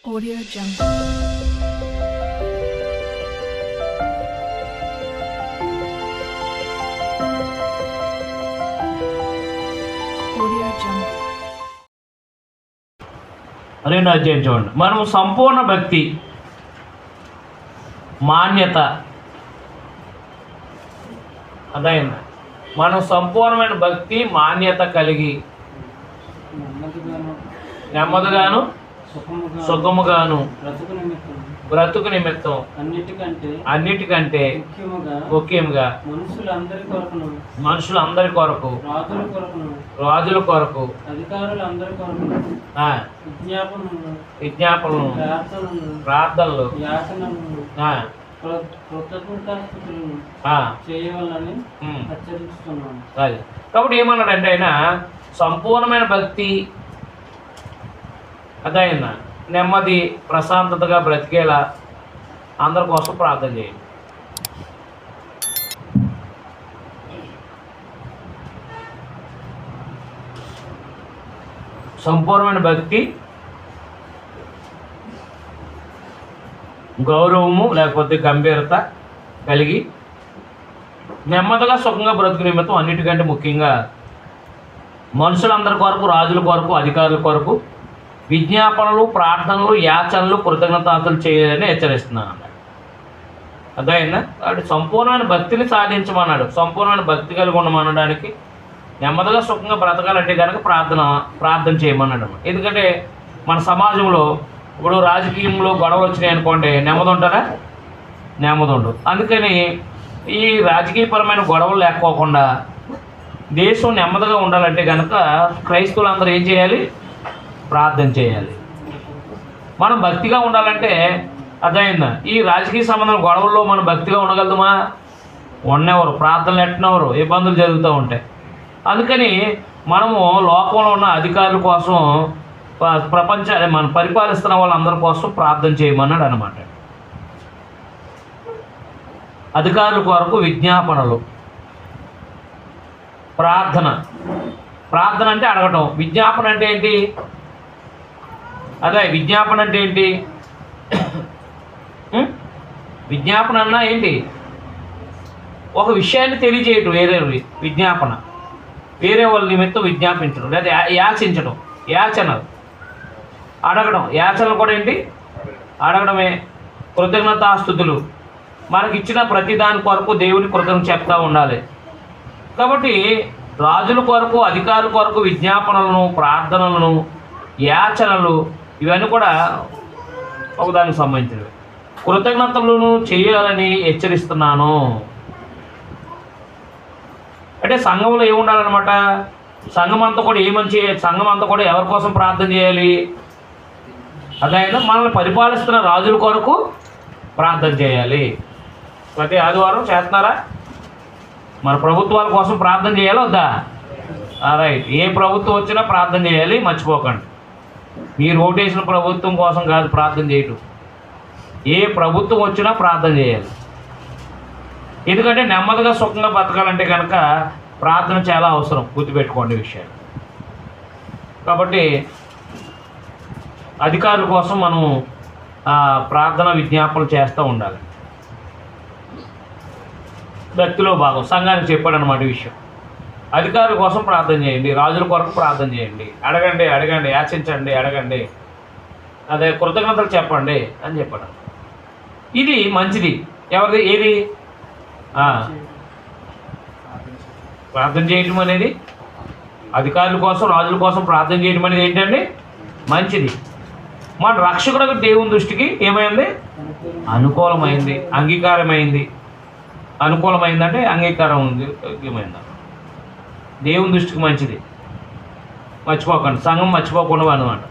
Audio Jungle. Audio Jungle. రెండో అధ్యాయం చూడండి. మనం సంపూర్ణ భక్తి, మాన్యత, అదైంది. మనం సంపూర్ణమైన భక్తి మాన్యత కలిగి నెమ్మదిగాను సుఖముగాను బ్రతుకు నిమిత్తం అన్నిటికంటే ముఖ్యంగా మనుషులందరి కొరకు రాజుల కొరకు విజ్ఞాపనలు ప్రార్థనలు చేయవాలని హెచ్చరిస్తున్నాను. కాబట్టి ఏమన్నాడంటే ఆయన సంపూర్ణమైన భక్తి, అదైన నెమ్మది ప్రశాంతతగా బ్రతికేలా అందరి కోసం ప్రార్థన చేయండి. సంపూర్ణమైన భక్తి, గౌరవము లేకపోతే గంభీరత కలిగి నెమ్మదిగా సుఖంగా బ్రతుకు నిమిత్తం అన్నిటికంటే ముఖ్యంగా మనుషులందరి కొరకు, రాజుల కొరకు, అధికారుల కొరకు విజ్ఞాపనలు, ప్రార్థనలు, యాచనలు, కృతజ్ఞతాస్తులు చేయాలని హెచ్చరిస్తున్నాను అన్నాడు. అర్థమైందా? కాబట్టి సంపూర్ణమైన భక్తిని సాధించమన్నాడు. సంపూర్ణమైన భక్తి కలిగి ఉండమనడానికి నెమ్మదిగా సుఖంగా బ్రతకాలంటే కనుక ప్రార్థన చేయమన్నాడు. ఎందుకంటే మన సమాజంలో ఇప్పుడు రాజకీయంలో గొడవలు వచ్చినాయి అనుకోండి, నెమ్మది ఉంటారా? నెమ్మది ఉండదు. అందుకని ఈ రాజకీయపరమైన గొడవలు లేకపోకుండా దేశం నెమ్మదిగా ఉండాలంటే కనుక క్రైస్తవులందరూ ఏం చేయాలి? ప్రార్థన చేయాలి. మనం భక్తిగా ఉండాలంటే అర్థమైందా? ఈ రాజకీయ సంబంధం గొడవల్లో మనం భక్తిగా ఉండగలుగుతామా? ఉండేవారు. ప్రార్థనలు ఎట్టినవారు, ఇబ్బందులు జరుగుతూ ఉంటాయి. అందుకని మనము లోకంలో ఉన్న అధికారుల కోసం, మనం పరిపాలిస్తున్న వాళ్ళందరి కోసం ప్రార్థన చేయమన్నాడు అనమాట. అధికారుల కొరకు విజ్ఞాపనలు, ప్రార్థన అంటే అడగటం. విజ్ఞాపన అంటే ఏంటి? అదే విజ్ఞాపన అంటే ఏంటి? విజ్ఞాపన అన్నా ఏంటి? ఒక విషయాన్ని తెలియజేయటం. వేరే విజ్ఞాపన వేరే వాళ్ళ నిమిత్తం విజ్ఞాపించడం లేదా యాచించడం, యాచనలు, అడగడం. యాచనలు కూడా ఏంటి? అడగడమే. కృతజ్ఞతాస్తుతులు, మనకిచ్చిన ప్రతి దాని కొరకు దేవుని కృతజ్ఞత చెప్తూ ఉండాలి. కాబట్టి రాజుల కొరకు, అధికారుల కొరకు విజ్ఞాపనలను, ప్రార్థనలను, యాచనలు ఇవన్నీ కూడా ఒకదానికి సంబంధించినవి. కృతజ్ఞతలను చేయాలని హెచ్చరిస్తున్నాను. అంటే సంఘంలో ఏముండాలన్నమాట? సంఘం అంతా కూడా సంఘం అంతా కూడా ఎవరి కోసం ప్రార్థన చేయాలి? అదైనా మనల్ని పరిపాలిస్తున్న రాజుల కొరకు ప్రార్థన చేయాలి. ప్రతి ఆదివారం చేస్తున్నారా? మన ప్రభుత్వాల కోసం ప్రార్థన చేయాలి వద్దా? రైట్. ఏ ప్రభుత్వం వచ్చినా ప్రార్థన చేయాలి, మర్చిపోకండి. మీరు ఓటేసిన ప్రభుత్వం కోసం కాదు ప్రార్థన చేయటం. ఏ ప్రభుత్వం వచ్చినా ప్రార్థన చేయాలి. ఎందుకంటే నెమ్మదిగా సుఖంగా బతకాలంటే కనుక ప్రార్థన చాలా అవసరం. గుర్తుపెట్టుకోండి విషయాలు. కాబట్టి అధికారుల కోసం మనం ప్రార్థన విజ్ఞాపనలు చేస్తూ ఉండాలి. భక్తిలో భాగం. సంఘానికి చెప్పాడు అన్నమాట ఈ విషయం. అధికారుల కోసం ప్రార్థన చేయండి, రాజుల కొరకు ప్రార్థన చేయండి, అడగండి, యాచించండి, అడగండి, అదే కృతజ్ఞతలు చెప్పండి అని చెప్పాడు. ఇది మంచిది. ఎవరిది? ఏది? ప్రార్థన చేయటం అనేది, అధికారుల కోసం, రాజుల కోసం ప్రార్థన చేయడం అనేది ఏంటండి? మంచిది. మన రక్షకుడు దేవుని దృష్టికి ఏమైంది? అనుకూలమైంది, అంగీకారమైంది. అనుకూలమైందంటే అంగీకారం ఉంది, యోగ్యమైందా? దేవుని దృష్టికి మంచిది. మర్చిపోకండి, సంఘం మర్చిపోకుండా అనమాట.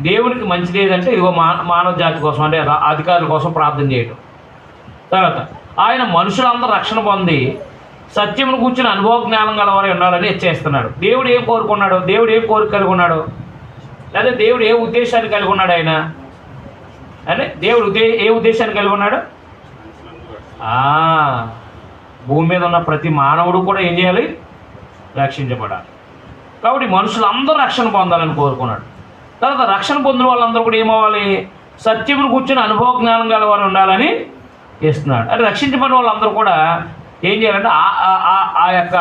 దేవునికి మంచిది ఏదంటే ఇదిగో మానవ జాతి కోసం, అంటే అధికారుల కోసం ప్రార్థన చేయటం. తర్వాత ఆయన మనుషులందరూ రక్షణ పొంది సత్యమును కూర్చుని అనుభవ జ్ఞానం గలవారే ఉండాలని హెచ్చరిస్తున్నాడు. దేవుడు ఏం కోరుకున్నాడు? దేవుడు ఏం కోరిక కలిగి ఉన్నాడు? లేదా దేవుడు ఏ ఉద్దేశాన్ని కలిగి ఉన్నాడు? ఆయన అంటే దేవుడు ఏ ఉద్దేశాన్ని కలిగి ఉన్నాడు? భూమి మీద ఉన్న ప్రతి మానవుడు కూడా ఏం చేయాలి? రక్షించబడాలి. కాబట్టి మనుషులందరూ రక్షణ పొందాలని కోరుకున్నాడు. తర్వాత రక్షణ పొందిన వాళ్ళందరూ కూడా ఏమవ్వాలి? సత్యమును కూర్చొని అనుభవ జ్ఞానం గల వారు ఉండాలని ఇస్తున్నాడు. అంటే రక్షించబడిన వాళ్ళందరూ కూడా ఏం చేయాలంటే ఆ యొక్క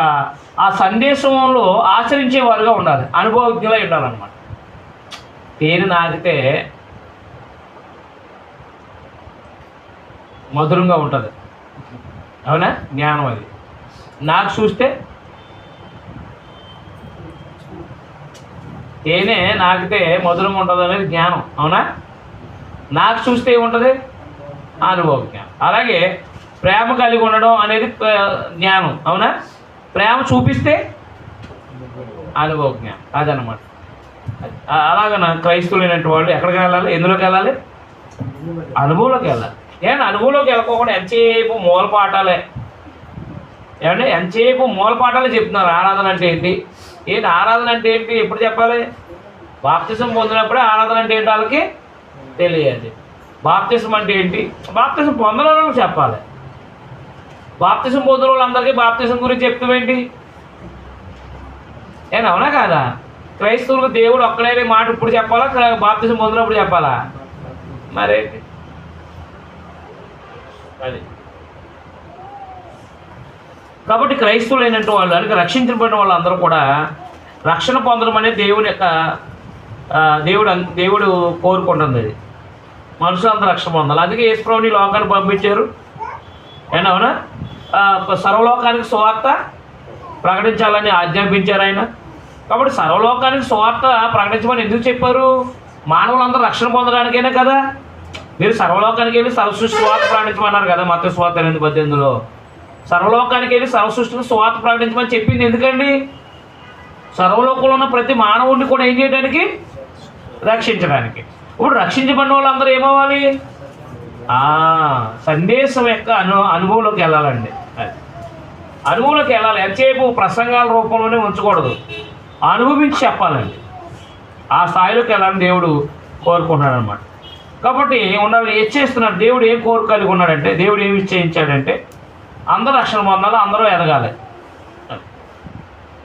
ఆ సందేశంలో ఆచరించేవారుగా ఉండాలి, అనుభవజ్ఞులై ఉండాలన్నమాట. తేనె నాకితే మధురంగా ఉంటుంది, అవునా? జ్ఞానం అది. నాకు చూస్తే తేనె నాకితే మధురంగా ఉంటుంది అనేది జ్ఞానం, అవునా? నాకు చూస్తే ఏముంటుంది? అనుభవ జ్ఞానం. అలాగే ప్రేమ కలిగి ఉండడం అనేది జ్ఞానం, అవునా? ప్రేమ చూపిస్తే అనుభవ జ్ఞానం, అదనమాట. అలాగన క్రైస్తవులైనటువంటి వాళ్ళు ఎక్కడికి వెళ్ళాలి? ఎందులోకి వెళ్ళాలి? అనుభవంలోకి వెళ్ళాలి. ఏమన్నా అనుభవంలోకి వెళ్ళకోకుండా ఎంతసేపు మూల పాఠాలే, ఏమంటే ఎంతసేపు మూల పాఠాలే చెప్తున్నారు. ఆరాధన అంటే ఏంటి? ఆరాధన అంటే ఏంటి ఎప్పుడు చెప్పాలి? బాప్తిజం పొందినప్పుడే ఆరాధన అంటే ఏంటి వాళ్ళకి తెలియాలి. బాప్తిజం అంటే ఏంటి? బాప్తిజం పొందిన వాళ్ళకి చెప్పాలి. బాప్తిజం పొందిన వాళ్ళందరికీ బాప్తిజం గురించి చెప్తామేంటి? అవునా కాదా? క్రైస్తవులకు దేవుడు ఒక్కడే మాట ఇప్పుడు చెప్పాలా, బాప్తిజం పొందినప్పుడు చెప్పాలా? మరేంటి అది. కాబట్టి క్రైస్తవులు అయినట్టు వాళ్ళు, అంటే రక్షించబడిన వాళ్ళందరూ కూడా రక్షణ పొందడం అనేది దేవుని యొక్క దేవుడు కోరుకుంటుంది. అది మనుషులందరూ రక్షణ పొందాలి. అందుకే యేసుప్రభుని లోకాన్ని పంపించారు. అవునా? సర్వలోకానికి సువార్త ప్రకటించాలని ఆజ్ఞాపించారు ఆయన. కాబట్టి సర్వలోకానికి సువార్త ప్రకటించమని ఎందుకు చెప్పారు? మానవులందరూ రక్షణ పొందడానికైనా కదా. మీరు సర్వలోకానికి వెళ్ళి సర్వసృష్టి సువార్త ప్రకటించమన్నారు కదా, మత్తయి సువార్త 8:18. సర్వలోకానికి వెళ్ళి సర్వసృష్టికి సువార్త ప్రకటించమని చెప్పింది ఎందుకండి? సర్వలోకంలో ఉన్న ప్రతి మానవుడిని కూడా ఏం చేయడానికి? రక్షించడానికి. ఇప్పుడు రక్షించబడిన వాళ్ళందరూ ఏమవ్వాలి? సందేశం యొక్క అనుభవంలోకి వెళ్ళాలండి. అది అనుభవంలోకి వెళ్ళాలి. ఎంతసేపు ప్రసంగాల రూపంలోనే ఉంచకూడదు, అనుభవించి చెప్పాలండి. ఆ స్థాయిలోకి వెళ్ళాలని దేవుడు కోరుకుంటున్నాడు అనమాట. కాబట్టి ఉండాలి. హెచ్చేస్తున్నాడు. దేవుడు ఏం కోరిక కలిగి ఉన్నాడంటే, దేవుడు ఏమి నిశ్చయించాడంటే అందరూ రక్షణ పొందాలి, అందరూ ఎదగాలి.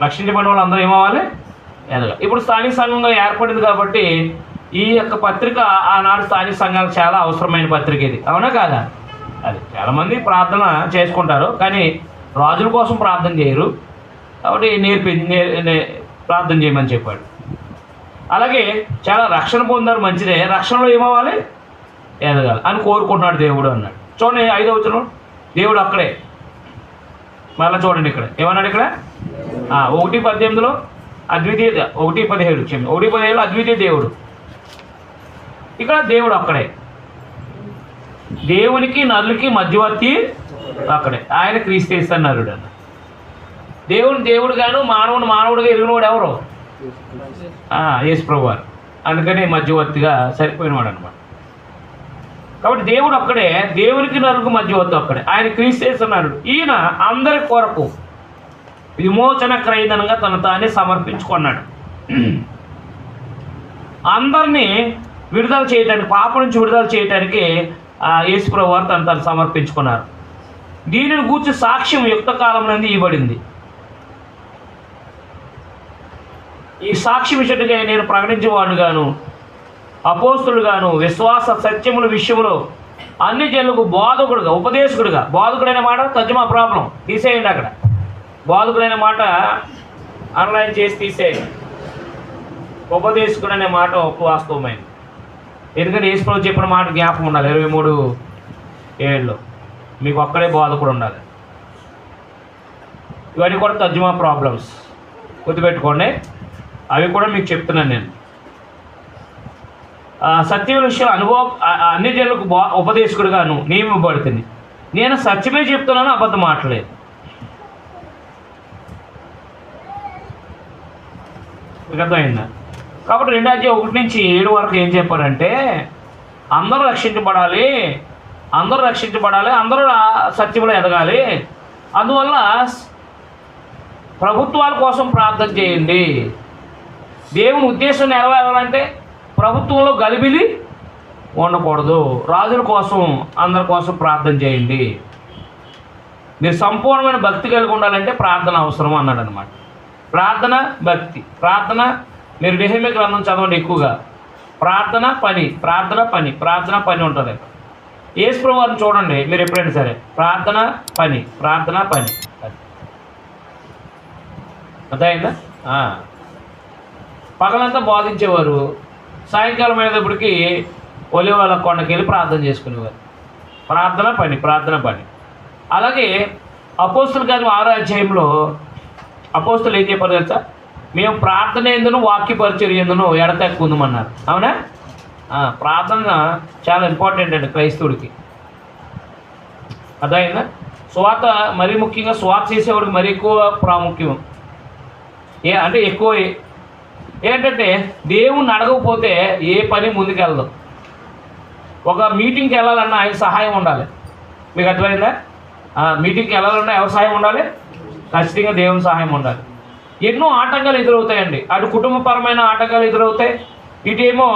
రక్షించబడిన వాళ్ళు అందరూ ఏమవ్వాలి? ఎదగాలి. ఇప్పుడు స్థానిక సంఘంగా ఏర్పడింది కాబట్టి ఈ యొక్క పత్రిక ఆనాడు స్థానిక సంఘాలకు చాలా అవసరమైన పత్రిక ఇది, అవునా కాదా? అది చాలామంది ప్రార్థన చేసుకుంటారు, కానీ రాజుల కోసం ప్రార్థన చేయరు. కాబట్టి ప్రార్థన చేయమని చెప్పాడు. అలాగే చాలా రక్షణ పొందారు, మంచిదే. రక్షణలో ఏమవ్వాలి? ఎదగాలి అని కోరుకుంటున్నాడు దేవుడు అన్నాడు. చూడండి 5వ వచనం, దేవుడు అక్కడే. మళ్ళీ చూడండి ఇక్కడ ఏమన్నాడు? ఇక్కడ 1:18 అద్వితీయ, 1:17 అద్వితీయ దేవుడు. ఇక్కడ దేవుడు అక్కడే. దేవునికి నరులకి మధ్యవర్తి అక్కడే. ఆయన క్రీస్తు నరుడు అన్న. దేవుడు గాను మానవుడుగా ఎరిగినవాడు ఎవరు? యేసు ప్రభువు వారు. అందుకని మధ్యవర్తిగా సరిపోయినవాడు అనమాట. కాబట్టి దేవుడు అక్కడే, దేవునికి నరులకు మధ్యవర్తి అక్కడే. ఆయన క్రీస్తు నరుడు. ఈయన అందరి కొరకు విమోచన క్రయధనంగా తను తానే సమర్పించుకున్నాడు. అందరినీ విడుదల చేయడానికి, పాపం నుంచి విడుదల చేయడానికి యేసు ప్రభువు వారు తను సమర్పించుకున్నారు. దీనిని గూర్చి సాక్ష్యం యుక్త కాలం నుండి ఇవ్వబడింది. ఈ సాక్ష్యం విషయంగా నేను ప్రకటించేవాడు గాను, అపోస్తులు గాను, విశ్వాస సత్యముల విషయంలో అన్ని జనులకు బోధకుడుగా, ఉపదేశకుడుగా. బోధకుడైన మాట తర్జుమా ప్రాబ్లం తీసేయండి. అక్కడ బోధకుడైన మాట అనలైన్ చేసి తీసేయండి. ఉపదేశకుడు అనే మాట వాస్తవమైంది. ఎందుకంటే యేసు ప్రభువు చెప్పిన మాట జ్ఞాపకం ఉండాలి. 23:7 మీకు ఒక్కడే బోధకుడు ఉండాలి. ఇవన్నీ కూడా తర్జుమా ప్రాబ్లమ్స్ గుర్తుపెట్టుకోండి. అవి కూడా మీకు చెప్తున్నాను నేను. సత్యం విషయం అన్ని జనులకు ఉపదేశకుడిగాను నియమింపబడుతుంది. నేను సత్యమే చెప్తున్నాను, అబద్ధం మాట్లాడలేదు. మీకు అర్థమైందా? కాబట్టి 2:1-7 వరకు ఏం చెప్పారంటే అందరూ రక్షించబడాలి, అందరూ సత్యంలో ఎదగాలి. అందువల్ల ప్రభుత్వాల కోసం ప్రార్థన చేయండి. దేవుని ఉద్దేశం నెరవేరాలంటే ప్రభుత్వంలో గలిబిలి ఉండకూడదు. రాజుల కోసం, అందరి కోసం ప్రార్థన చేయండి. మీరు సంపూర్ణమైన భక్తి కలిగి ఉండాలంటే ప్రార్థన అవసరం అన్నాడు అనమాట. ప్రార్థన, భక్తి. ప్రార్థన మీరు నెహెమ్యా గ్రంథం చదవండి ఎక్కువగా. ప్రార్థన పని, ప్రార్థన పని, ప్రార్థన పని ఉంటుంది. యేసుప్రభు వారిని చూడండి మీరు ఎప్పుడైనా సరే, ప్రార్థన పని, ప్రార్థన పని. అర్థమైందా? పగలంతా బోధించేవారు, సాయంకాలం అయ్యేటప్పటికి ఒలివల కొండకి వెళ్ళి ప్రార్థన చేసుకునేవారు. ప్రార్థన పని, ప్రార్థన పని. అలాగే అపోస్తుల గారి 6వ అధ్యాయంలో అపోస్తులు ఏం చెప్పారు తెలుసా? మేము ప్రార్థన ఎందును వాక్య పరిచర్య ఎందును ఎడతెక్కుందమన్నారు. అవునా? ప్రార్థన చాలా ఇంపార్టెంట్ అండి క్రైస్తవుడికి. అర్థమైందా? స్వార్థ మరీ ముఖ్యంగా స్వార్థ చేసేవాడికి మరీ ఎక్కువ ప్రాముఖ్యం. అంటే ఎక్కువ ఏంటంటే దేవుణ్ణి అడగకపోతే ఏ పని ముందుకెళ్ళదు. ఒక మీటింగ్కి వెళ్ళాలన్నా ఆయన సహాయం ఉండాలి. మీకు అర్థమైందా? మీటింగ్కి వెళ్ళాలన్నా ఎవరి సహాయం ఉండాలి? ఖచ్చితంగా దేవుని సహాయం ఉండాలి. ఎన్నో ఆటంకాలు ఎదురవుతాయండి. అటు కుటుంబపరమైన ఆటంకాలు ఎదురవుతాయి, ఇటేమో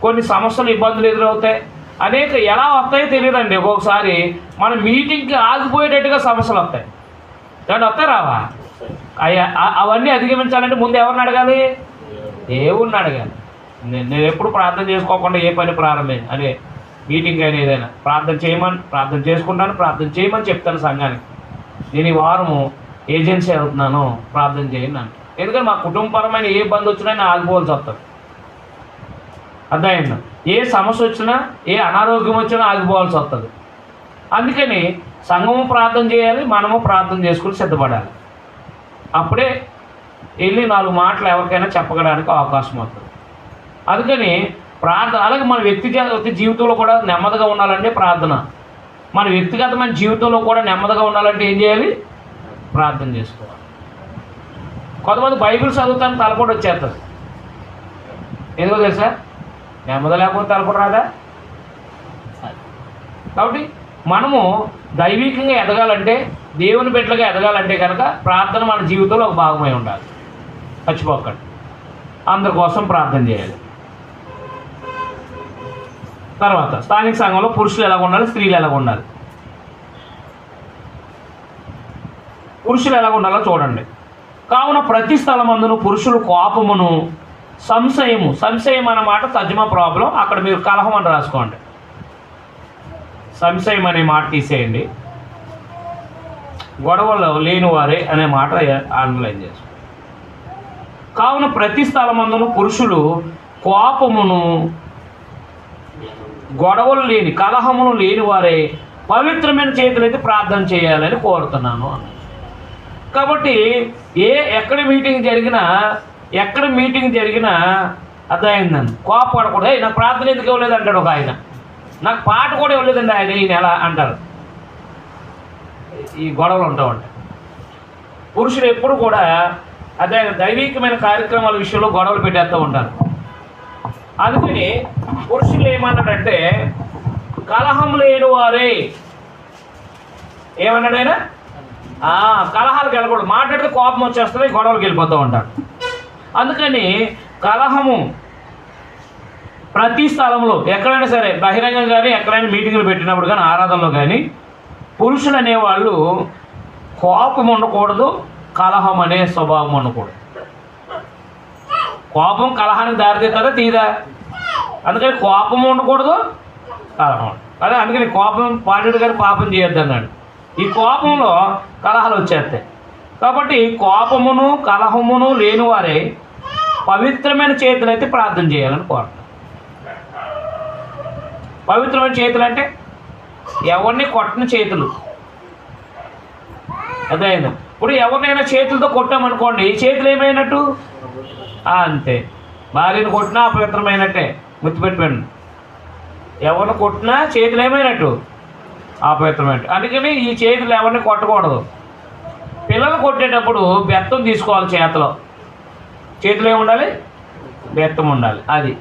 కొన్ని సమస్యలు ఇబ్బందులు ఎదురవుతాయి. అనేక ఎలా వస్తాయో తెలియదండి. ఒక్కొక్కసారి మన మీటింగ్కి ఆగిపోయేటట్టుగా సమస్యలు వస్తాయి. కానీ వస్తాయి రావా? అవన్నీ అధిగమించాలంటే ముందు ఎవరిని అడగాలి? దేవుణ్ణి అడగాలి. నేను ఎప్పుడు ప్రార్థన చేసుకోకుండా ఏ పని ప్రారంభం అదే మీటింగ్ అయినా ఏదైనా ప్రార్థన చేసుకుంటాను, చెప్తాను సంఘానికి. నేను ఈ వారము ఏజెన్సీ వెళ్తున్నాను, ప్రార్థన చేయండి అని. ఎందుకంటే మా కుటుంబపరమైన ఏ ఇబ్బంది వచ్చినా నేను ఆగిపోవాల్సి వస్తుంది. అర్థమైందా? ఏ సమస్య వచ్చినా, ఏ అనారోగ్యం వచ్చినా ఆగిపోవాల్సి వస్తుంది. అందుకని సంఘము ప్రార్థన చేయాలి, మనము ప్రార్థన చేసుకుని సిద్ధపడాలి. అప్పుడే వెళ్ళి 4 మాటలు ఎవరికైనా చెప్పడానికి అవకాశం అవుతుంది. అందుకని ప్రార్థన. అలాగే మన వ్యక్తిగత జీవితంలో కూడా నెమ్మదిగా ఉండాలంటే ప్రార్థన. మన వ్యక్తిగతమైన జీవితంలో కూడా నెమ్మదిగా ఉండాలంటే ఏం చేయాలి? ప్రార్థన చేసుకోవాలి. కొంతమంది బైబిల్ చదువుతానికి తలపోటు వచ్చేస్తుంది. ఎందుకో తెలుసా? నెమ్మది లేకపోతే తలపోటు రాదా? కాబట్టి మనము దైవికంగా ఎదగాలంటే, దేవుని బిడ్డలుగా ఎదగాలంటే కనుక ప్రార్థన మన జీవితంలో ఒక భాగమై ఉండాలి. మర్చిపోకండి. అందరి కోసం ప్రార్థన చేయాలి. తర్వాత స్థానిక సంఘంలో పురుషులు ఎలా ఉండాలి, స్త్రీలు ఎలా ఉండాలి. పురుషులు ఎలా ఉండాలో చూడండి. కావున ప్రతి స్థలమందును పురుషులు కోపమును సంశయం అన్నమాట తర్జుమా ప్రాబ్లం. అక్కడ మీరు కలహం అని రాసుకోండి. సంశయం అనే మాట తీసేయండి. గొడవలు లేనివారే అనే మాట అండర్లైన్ చేసుకోండి. కావున ప్రతి స్థలమందును పురుషులు కోపమును, గొడవలు లేని, కలహములు లేని వారే పవిత్రమైన చేతులైతే ప్రార్థన చేయాలని కోరుతున్నాను అన్నాడు. కాబట్టి ఎక్కడ మీటింగ్ జరిగినా అర్థమైందని కోపపడకూడదు. నాకు ప్రార్థన ఎందుకు ఇవ్వలేదు అంటాడు ఒక ఆయన. నాకు పాట కూడా ఇవ్వలేదండి ఆయన ఈ నెల అంటారు. ఈ గొడవలు ఉంటామంటే పురుషులు ఎప్పుడు కూడా అదే దైవికమైన కార్యక్రమాల విషయంలో గొడవలు పెట్టేస్తూ ఉంటారు. అందుకని పురుషులు ఏమన్నాడంటే కలహం లేని వారే ఏమన్నాడు ఆయన? కలహాలకు వెళ్ళకూడదు. మాట్లాడితే కోపం వచ్చేస్తుంది, గొడవలకు వెళ్ళిపోతూ ఉంటాడు. అందుకని కలహము ప్రతి స్థలంలో ఎక్కడైనా సరే, బహిరంగంగా కానీ ఎక్కడైనా మీటింగులు పెట్టినప్పుడు కానీ ఆరాధనలో కానీ పురుషులు అనేవాళ్ళు కోపం ఉండకూడదు, కలహం అనే స్వభావం ఉండకూడదు. కోపం కలహానికి దారితీస్తుందా తీదా? అందుకని కోపం ఉండకూడదు, కలహం. అదే అందుకని కోపం పాడేడు గారు పాపం చేయొద్దు అన్నాడు. ఈ కోపంలో కలహాలు వచ్చేస్తాయి. కాబట్టి కోపమును కలహమును లేనివారే పవిత్రమైన చేతులైతే ప్రార్థన చేయాలని కోరుతాను. పవిత్రమైన చేతులు అంటే ఎవరిని కొట్టని చేతులు. అదే ఇప్పుడు ఎవరినైనా చేతులతో కొట్టామనుకోండి, ఈ చేతులు ఏమైనట్టు? అంతే. భార్యను కొట్టినా అపవిత్రమైనట్టే, గుర్తుపెట్టుకోండి. ఎవరిని కొట్టినా చేతులు ఏమైనట్టు? అపవిత్రమైనట్టు. అందుకని ఈ చేతులు ఎవరిని కొట్టకూడదు. పిల్లలు కొట్టేటప్పుడు బెత్తం తీసుకోవాలి చేతిలో. చేతిలో ఏముండాలి? బెత్తం ఉండాలి. అది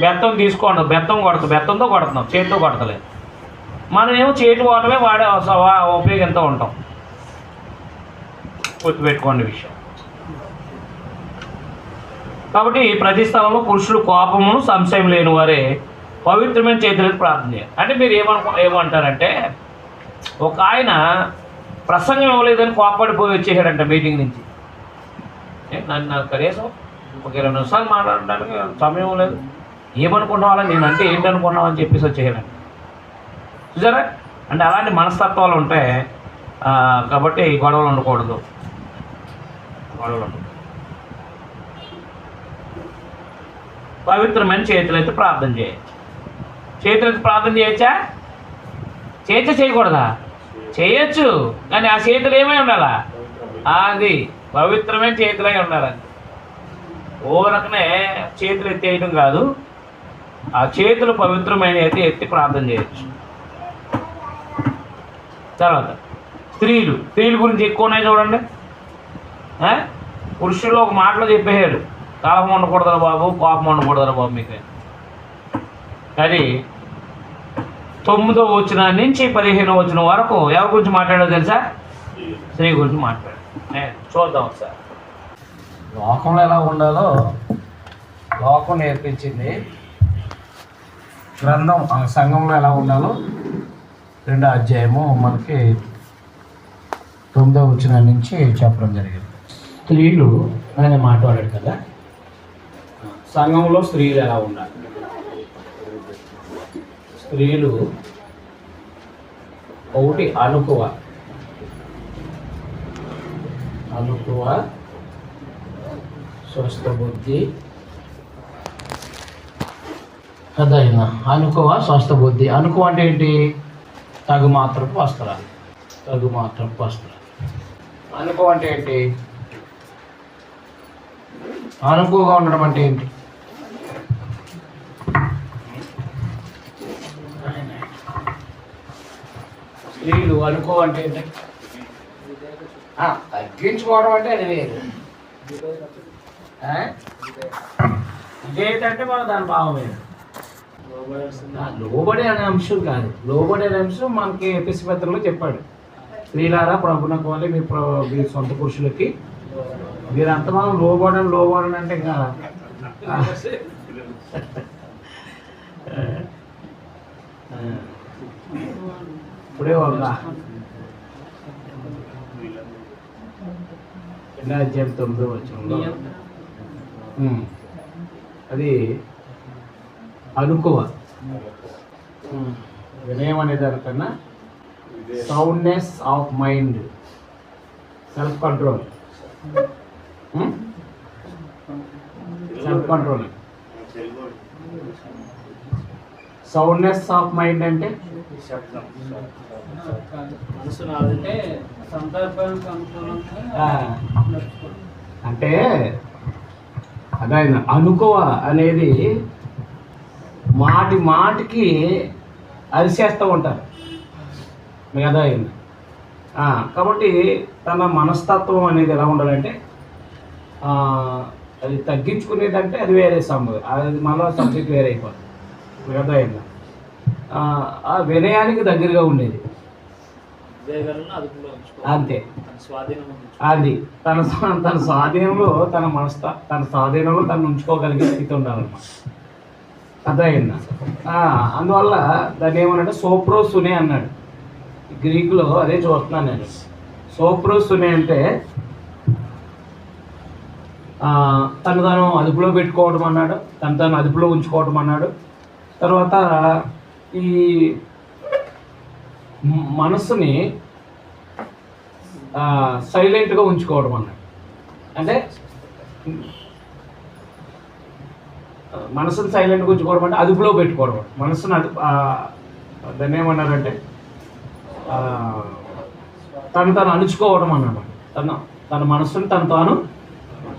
బెత్తం తీసుకోండి. బెత్తంతో కొడుతున్నాం, చేతితో కొడతలేదు. మనం ఏమో చేతి వాటమే ఉపయోగంతో ఉంటాం. గుర్తుపెట్టుకోండి విషయం. కాబట్టి ప్రతి స్థలంలో పురుషులు కోపమును సంశయం లేని వారే పవిత్రమైన చేతులకు ప్రార్థన చేయాలి. అంటే మీరు ఏమంటారంటే ఒక ఆయన ప్రసంగం ఇవ్వలేదని కోపడిపోయి వచ్చేసాడంట మీటింగ్ నుంచి. నన్ను కనీసం ఒక 20 నిమిషాలు మాట్లాడడానికి సమయం లేదు, ఏమనుకున్నావాలో నేను అంటే ఏంటనుకున్నావు అని చెప్పేసి వచ్చేయాలండి. చూసారా, అంటే అలాంటి మనస్తత్వాలు ఉంటాయి. కాబట్టి గొడవలు ఉండకూడదు. పవిత్రమైన చేతులైతే ప్రార్థన చేయొచ్చు. చేతులైతే ప్రార్థన చేయొచ్చా? చేయకూడదా? చేయొచ్చు, కానీ ఆ చేతులు ఏమై ఉండాలా? అది పవిత్రమైన చేతులై ఉండాలండి. ఓరకనే చేతులు ఎత్తేయడం కాదు, ఆ చేతులు పవిత్రమైన అయితే ఎత్తి ప్రార్థన చేయొచ్చు. తర్వాత స్త్రీల గురించి ఎక్కువ ఉన్నాయి చూడండి. పురుషులు ఒక మాటలో చెప్పేశాడు, కాపం ఉండకూడదురా బాబు, కోపం ఉండకూడదురా బాబు మీకు. కానీ 9వ వచనం నుంచి 15వ వచనం వరకు ఎవరి గురించి మాట్లాడో తెలుసా? స్త్రీ గురించి మాట్లాడు. చూద్దాం ఒకసారి. లోకంలో ఎలా ఉండాలో లోకం నేర్పించింది, గ్రంథం సంఘంలో ఎలా ఉండాలో 2వ అధ్యాయము మనకి 9వ వచనం నుంచి చెప్పడం జరిగింది. స్త్రీలు ఆయన మాట్లాడాడు కదా, సంఘంలో స్త్రీలు ఎలా ఉండాలి. స్త్రీలు ఒకటి అనుకువ, స్వస్థ బుద్ధి. అదైనా అనుకువ, స్వస్థ బుద్ధి. అనుకువ అంటే ఏంటి? తగు మాత్రపు వస్త్రాలు. అనుకువ అంటే ఏంటి? అనుకువగా ఉండడం అంటే ఏంటి? స్త్రీలు అనుకో అంటే ఏంటి? తగ్గించుకోవడం అంటే అది వేరు. ఇదేంటంటే మనం దాని భావం వేరు. లోబడే అనే అంశం కాదు. లోబడే అనే అంశం మనకి ఎపిసి పత్రంలో చెప్పాడు. స్త్రీలారా ప్రభునకు వల్ల మీ సొంత పురుషులకి మీరంతా మనం లోబడని అంటే ఇంకా ఇప్పుడే ఒక 2వ అధ్యాయం 9వ వచనంలో అది అనుకువ. వినయం అనే దానికన్నా soundness of mind, self control. Soundness of mind అంటే అంటే అదే అనుకో అనేది మాటికి అరిచేస్తూ ఉంటారు మీకు అదైంది. కాబట్టి తన మనస్తత్వం అనేది ఎలా ఉండాలంటే అది తగ్గించుకునేదంటే అది వేరే అది మళ్ళీ సబ్జెక్ట్ వేరే అయిపోతుంది మీకు అదైంది. ఆ వినయానికి దగ్గరగా ఉండేది అంతే. అది తన స్వాధీనంలో తన స్వాధీనంలో తను ఉంచుకోగలిగే స్థితి ఉండాలన్నమాట. అదైందా? అందువల్ల దాన్ని ఏమన్నాడు? సోప్రోసునే అన్నాడు. గ్రీకులో అదే చూస్తున్నాను నేను. సోప్రోసునే అంటే తను అదుపులో పెట్టుకోవడం అన్నాడు, తను అదుపులో ఉంచుకోవడం అన్నాడు. తర్వాత ఈ మనస్సుని సైలెంట్గా ఉంచుకోవడం అన్నాడు. అంటే మనసును సైలెంట్గా ఉంచుకోవడం అంటే అదుపులో పెట్టుకోవడం. మనసును దాన్ని ఏమన్నారంటే తను అణుచుకోవడం అన్నమాట. తన మనస్సును తాను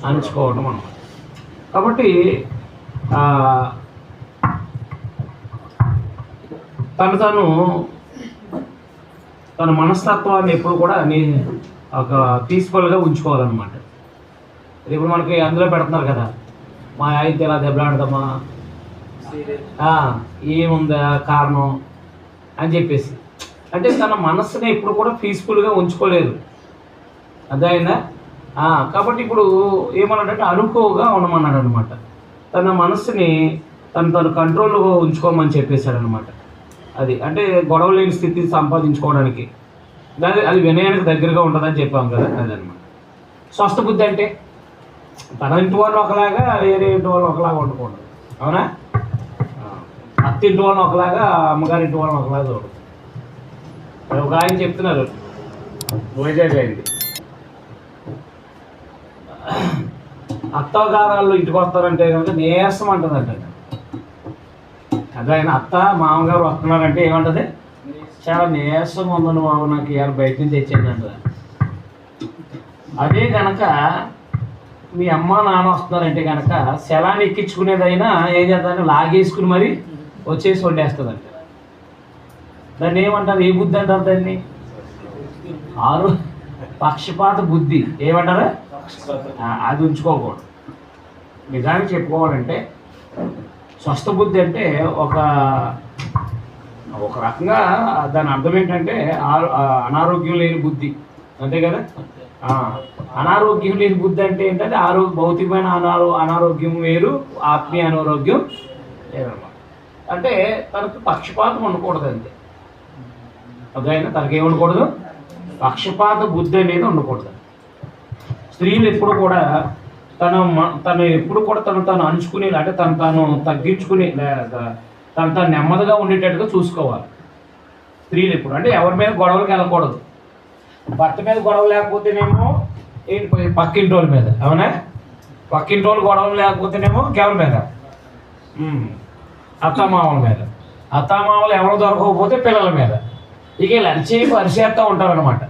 అణుచుకోవడం అన్నమాట. కాబట్టి తన మనస్తత్వాన్ని ఎప్పుడు కూడా ఒక పీస్ఫుల్గా ఉంచుకోవాలన్నమాట. ఇప్పుడు మనకి అందులో పెడుతున్నారు కదా, మా అయితే ఇలా దెబ్బలాడదామా, ఏముందా కారణం అని చెప్పేసి. అంటే తన మనస్సుని ఎప్పుడు కూడా పీస్ఫుల్గా ఉంచుకోలేదు. అర్థమైందా? కాబట్టి ఇప్పుడు ఏమన్నాడంటే అనుకోగా ఉండమన్నాడు అనమాట. తన మనస్సుని తను కంట్రోల్లో ఉంచుకోమని చెప్పేశాడు అనమాట. అది అంటే గొడవ లేని స్థితి సంపాదించుకోవడానికి అది వినయానికి దగ్గరగా ఉంటుందని చెప్పాం కదా, అదనమాట. స్వస్థ బుద్ధి అంటే తన ఇంటి వాళ్ళు ఒకలాగా వేరే ఇంటి వాళ్ళు ఒకలాగా ఉండకూడదు. అవునా? అత్తింటి వాళ్ళని ఒకలాగా అమ్మగారింటి వాళ్ళని ఒకలాగా చూడదు. ఒక ఆయన చెప్తున్నారు వైజాగ్ అయింది, అత్తగారాళ్ళు ఇంటికి వస్తారంటే కనుక నీరసం అంటుందంట. అదే ఆయన అత్త మామగారు వస్తున్నారంటే ఏమంటది, చాలా నీరసం ఉందని బాబు, నాకు ఇవాళ బయట నుంచి తెచ్చేయండి అంటది. అదే కనుక మీ అమ్మ నాన్న వస్తున్నారంటే కనుక శలాన్ని ఎక్కించుకునేదైనా ఏం చేద్దాన్ని లాగేసుకుని మరి వచ్చేసి వండేస్తుందంట. దాన్ని ఏమంటారు, ఏ బుద్ధి అంటారు దాన్ని? పక్షపాత బుద్ధి ఏమంటారా? అది ఉంచుకోకూడదు. నిజానికి చెప్పుకోవాలంటే స్వస్థ బుద్ధి అంటే ఒక రకంగా దాని అర్థం ఏంటంటే అనారోగ్యం లేని బుద్ధి, అంతే కదా. అనారోగ్యం లేని బుద్ధి అంటే ఏంటంటే భౌతికమైన అనారోగ్యం వేరు, ఆత్మీయ అనారోగ్యం లేదన్నమాట. అంటే తనకు పక్షపాతం ఉండకూడదు అంతే. అదైనా తనకి ఏమి ఉండకూడదు, పక్షపాత బుద్ధి అనేది ఉండకూడదు. స్త్రీలు ఎప్పుడు కూడా తను ఎప్పుడు కూడా తను అంచుకుని, అంటే తను తగ్గించుకుని, తను నెమ్మదిగా ఉండేటట్టుగా చూసుకోవాలి. స్త్రీలు ఎప్పుడు అంటే ఎవరి మీద గొడవలకు వెళ్ళకూడదు. భర్త మీద గొడవ లేకపోతేనేమో ఏంటి పక్కింటి వాళ్ళ మీద, అవునా? పక్కింటి వాళ్ళు గొడవలు లేకపోతేనేమో ఎవరి మీద, అత్తామామల మీద. అత్తామామలు ఎవరు దొరకకపోతే పిల్లల మీద. ఇక లంచి పరిచేస్తూ ఉంటారనమాట.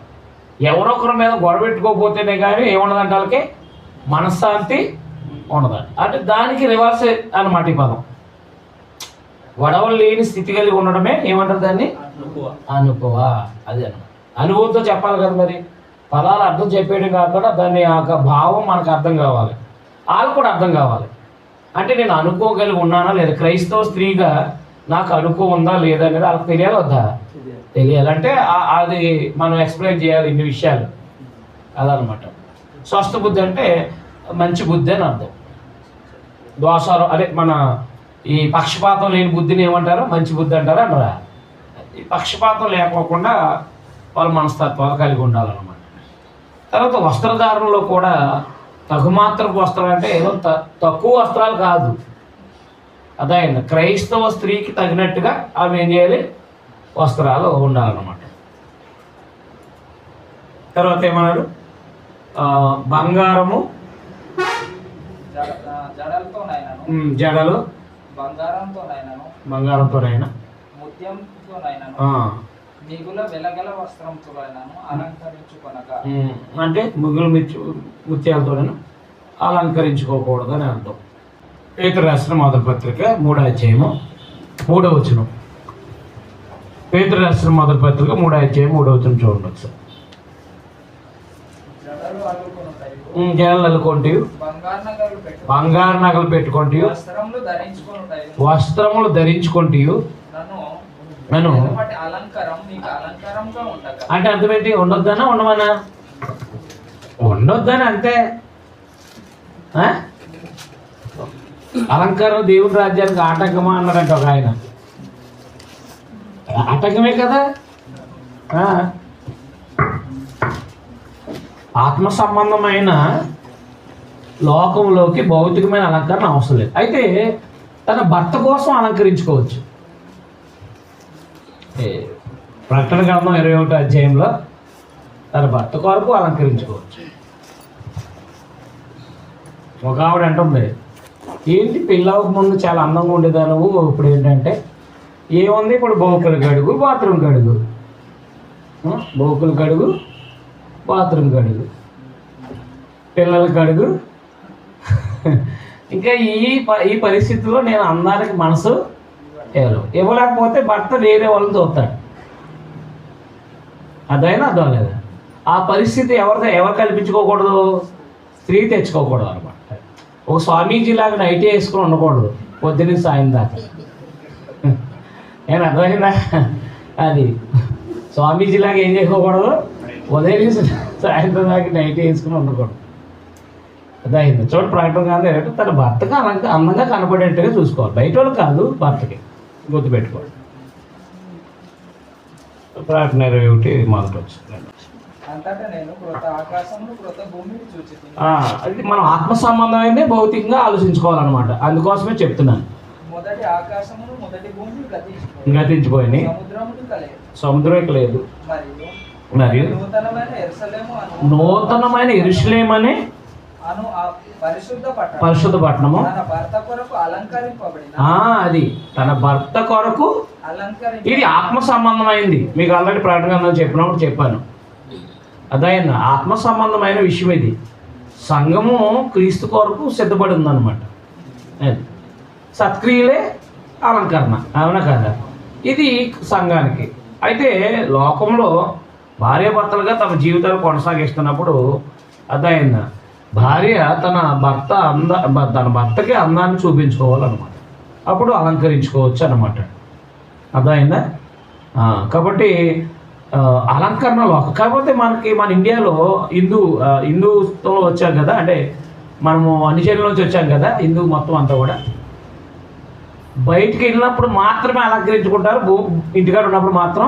ఎవరొకరి మీద గొడవ పెట్టుకోకపోతేనే కానీ ఏముండదంటే వాళ్ళకి మనశ్శాంతి ఉండదు. అంటే దానికి రివర్స్ అన్నమాట ఈ పదం. గొడవలు లేని స్థితి కలిగి ఉండడమే ఏమంటారు దాన్ని? అనుభవ. అది అన్నమాట. అనుభవంతో చెప్పాలి కదా మరి. పదాలు అర్థం చెప్పేయడం కాకుండా దాని యొక్క భావం మనకు అర్థం కావాలి, వాళ్ళు కూడా అర్థం కావాలి. అంటే నేను అనుకోగలిగి ఉన్నానా లేదా, క్రైస్తవ స్త్రీగా నాకు అనుకో ఉందా లేదా అనేది వాళ్ళకి తెలియాలి వద్దా? తెలియాలంటే అది మనం ఎక్స్ప్లెయిన్ చేయాలి ఇన్ని విషయాలు. అదనమాట స్వస్థ బుద్ధి అంటే మంచి బుద్ధి అని అర్థం. దోషాలు అదే మన ఈ పక్షపాతం లేని బుద్ధిని ఏమంటారు? మంచి బుద్ధి అంటారా అంటారా? ఈ పక్షపాతం లేకోకుండా వాళ్ళ మనస్తత్వాలు కలిగి ఉండాలన్నమాట. తర్వాత వస్త్రధారణలో కూడా తగుమాత్రపు వస్త్రాలు అంటే ఏదో తక్కువ వస్త్రాలు కాదు. అదే క్రైస్తవ స్త్రీకి తగినట్టుగా ఆమె ఏం చేయాలి? వస్త్రాలు ఉండాలన్నమాట. తర్వాత ఏమన్నాడు? బంగారము జడలు బంగారంతోనైనా మిగుల వెలగల వస్త్రంతోనైనాను అలంకరించుకొనక, అంటే మిగులు ముత్యాలతోనైనా అలంకరించుకోకూడదు అని అర్థం. పేతురు రాసిన మొదటి పత్రిక 3వ అధ్యాయము 3వ వచనం. పేతురు రాసిన మొదటి పత్రిక 3వ అధ్యాయం 3వ వచనం చూడండి ఒకసారి. జడలు అల్లుకొంటి, బంగారు నగలు పెట్టుకుంటూ, వస్త్రములు ధరించుకుంటూ నన్ను అంటే అర్థమేంటి? ఉండొద్దనా ఉండమన్నా? ఉండొద్దని అంతే. అలంకారం దేవుని రాజ్యానికి ఆటంకమా అన్నాడంట ఒక ఆయన. ఆటంకమే కదా. ఆత్మ సంబంధమైన లోకంలోకి భౌతికమైన అలంకరణ అవసరం లేదు. అయితే తన భర్త కోసం అలంకరించుకోవచ్చు. ప్రకటన గ్రంథం 21వ అధ్యాయంలో తన భర్త కొరకు అలంకరించుకోవచ్చు. ఒక ఆవిడ అంటుంది, ఏంటి పెళ్ళవక ముందు చాలా అందంగా ఉండేదా నువ్వు, ఇప్పుడు ఏంటంటే ఏముంది, ఇప్పుడు బోకులు కడుగు బాత్రూమ్ కడుగు, బోకులు కడుగు బాత్రూమ్ కడుగు, పిల్లల కడుగు. ఇంకా ఈ పరిస్థితిలో నేను అందానికి మనసు ఇవ్వలేకపోతే భర్త వేరే వాళ్ళని చూస్తాడు. అదైనా అర్థం లేదా? ఆ పరిస్థితి ఎవరు కల్పించుకోకూడదు? స్త్రీ తెచ్చుకోకూడదు అనమాట. ఒక స్వామీజీలాగా నైటీ వేసుకుని ఉండకూడదు పొద్దున్న సాయం దాకా. నేను అర్థమైందా? అది స్వామీజీలాగా ఏం చేసుకోకూడదు, ఉదయం నుంచి సాయంత్రం దాకా నైటీ వేసుకుని ఉండకూడదు. అదైంది. చూడండి, ప్రకటన కాదు ఏంటంటే తన భర్తకి అందంగా కనపడేట్టుగా చూసుకోవాలి. బయట వాళ్ళు కాదు, భర్తకి. గుర్తుపెట్టుకోండి. ప్రకటన 21 మొదటి వచ్చింది. అది మనం ఆత్మ సంబంధమైందే భౌతికంగా ఆలోచించుకోవాలన్నమాట. అందుకోసమే చెప్తున్నాను. మొదటి ఆకాశమును మొదటి భూమి గతించిపోయినాయి, సముద్రమును కలయదు. సముద్రం ఇక లేదు. మరియు నూతనమైన యెరూషలేము అనే పరిశుద్ధ పట్టణము అది తన భర్త కొరకు ఇది ఆత్మ సంబంధమైంది. మీకు ఆల్రెడీ ప్రకటన చెప్పినప్పుడు చెప్పాను. అదైనా ఆత్మ సంబంధమైన విషయం ఇది. సంఘము క్రీస్తు కొరకు సిద్ధపడి ఉందన్నమాట. సత్క్రియలే అలంకరణ, అవునా కదా? ఇది సంఘానికి. అయితే లోకంలో భార్యాభర్తలుగా తమ జీవితాలు కొనసాగిస్తున్నప్పుడు అదైందా భార్య తన భర్తకి అందాన్ని చూపించుకోవాలన్నమాట. అప్పుడు అలంకరించుకోవచ్చు అన్నమాట. అదైందా? కాబట్టి అలంకరణ లోకం. కాకపోతే మన ఇండియాలో హిందూత్వంలో వచ్చాం కదా, అంటే మనము అన్ని శైలిలో నుంచి వచ్చాం కదా, హిందూ మొత్తం అంతా కూడా బయటికి వెళ్ళినప్పుడు మాత్రమే అలంకరించుకుంటారు. ఇంటికాడ ఉన్నప్పుడు మాత్రం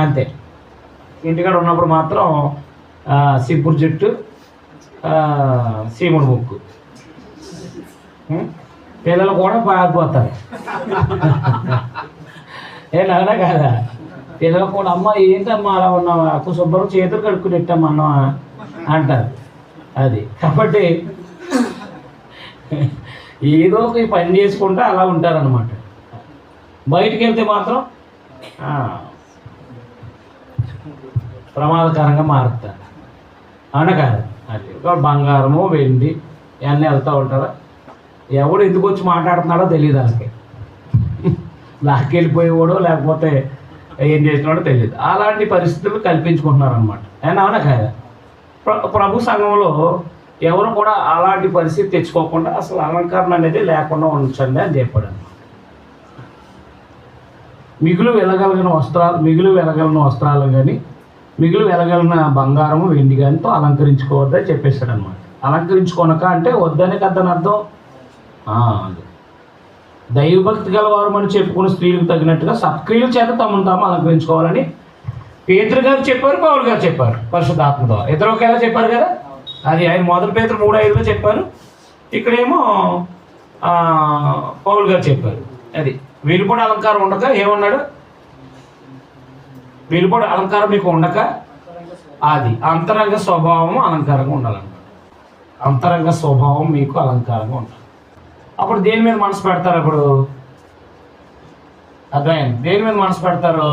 అంతే. ఇంటికాడ ఉన్నప్పుడు మాత్రం సింపుల్ జుట్టు, సీముడు ముక్కు. పిల్లలు కూడా పారిపోతారు. ఏనా కాదా? పిల్లలు కూడా అమ్మ ఏంటమ్మా అలా ఉన్నావా, శుభ్రం చేతులు కడుక్కుని ఎట్టమ్మా అన్నావా అంటారు. అది కాబట్టి ఏదో ఒక పని చేసుకుంటూ అలా ఉంటారనమాట. బయటికి వెళ్తే మాత్రం ప్రమాదకరంగా మారుతారు, అవునా కాదు? అది బంగారము వెండి ఇవన్నీ వెళ్తూ ఉంటారు. ఎవడు ఎందుకు వచ్చి మాట్లాడుతున్నాడో తెలియదు వాళ్ళకి. లాక్కెళ్ళిపోయేవాడో లేకపోతే ఏం చేసినాడో తెలియదు. అలాంటి పరిస్థితులు కల్పించుకుంటున్నారు అనమాట. అవునా కాదా? ప్రభు సంఘంలో ఎవరు కూడా అలాంటి పరిస్థితి తెచ్చుకోకుండా అసలు అలంకరణ అనేది లేకుండా ఉంచండి అని చెప్పాడు. మిగులు వెలగలిగిన వస్త్రాలు కానీ మిగులు వెలగలిగిన బంగారము వెండి కానితో అలంకరించుకోవద్దని చెప్పేశాడు అనమాట. అలంకరించుకోనక అంటే వద్దనే కదని అర్థం. దైవభక్తి గలవారు అని చెప్పుకున్న స్త్రీలకు తగినట్టుగా సత్క్రియల చేత తమను తాము అలంకరించుకోవాలని పేతురు గారు చెప్పారు, పౌలు గారు చెప్పారు. పరిశుద్ధాత్మతో ఇద్దరు ఒకేలా చెప్పారు కదా. అది ఆయన మొదటి పేతురు 3:5లో చెప్పారు, ఇక్కడేమో పౌలు గారు చెప్పారు. అది వెలుపడి అలంకారం ఉండక ఏమన్నాడు? వెలుపడి అలంకారం మీకు ఉండక అది అంతరంగ స్వభావం అలంకారంగా ఉండాలన్నమాట. అంతరంగ స్వభావం మీకు అలంకారంగా ఉండాలి. అప్పుడు దేని మీద మనసు పెడతారు? అప్పుడు అర్థమైంది. దేని మీద మనసు పెడతారు?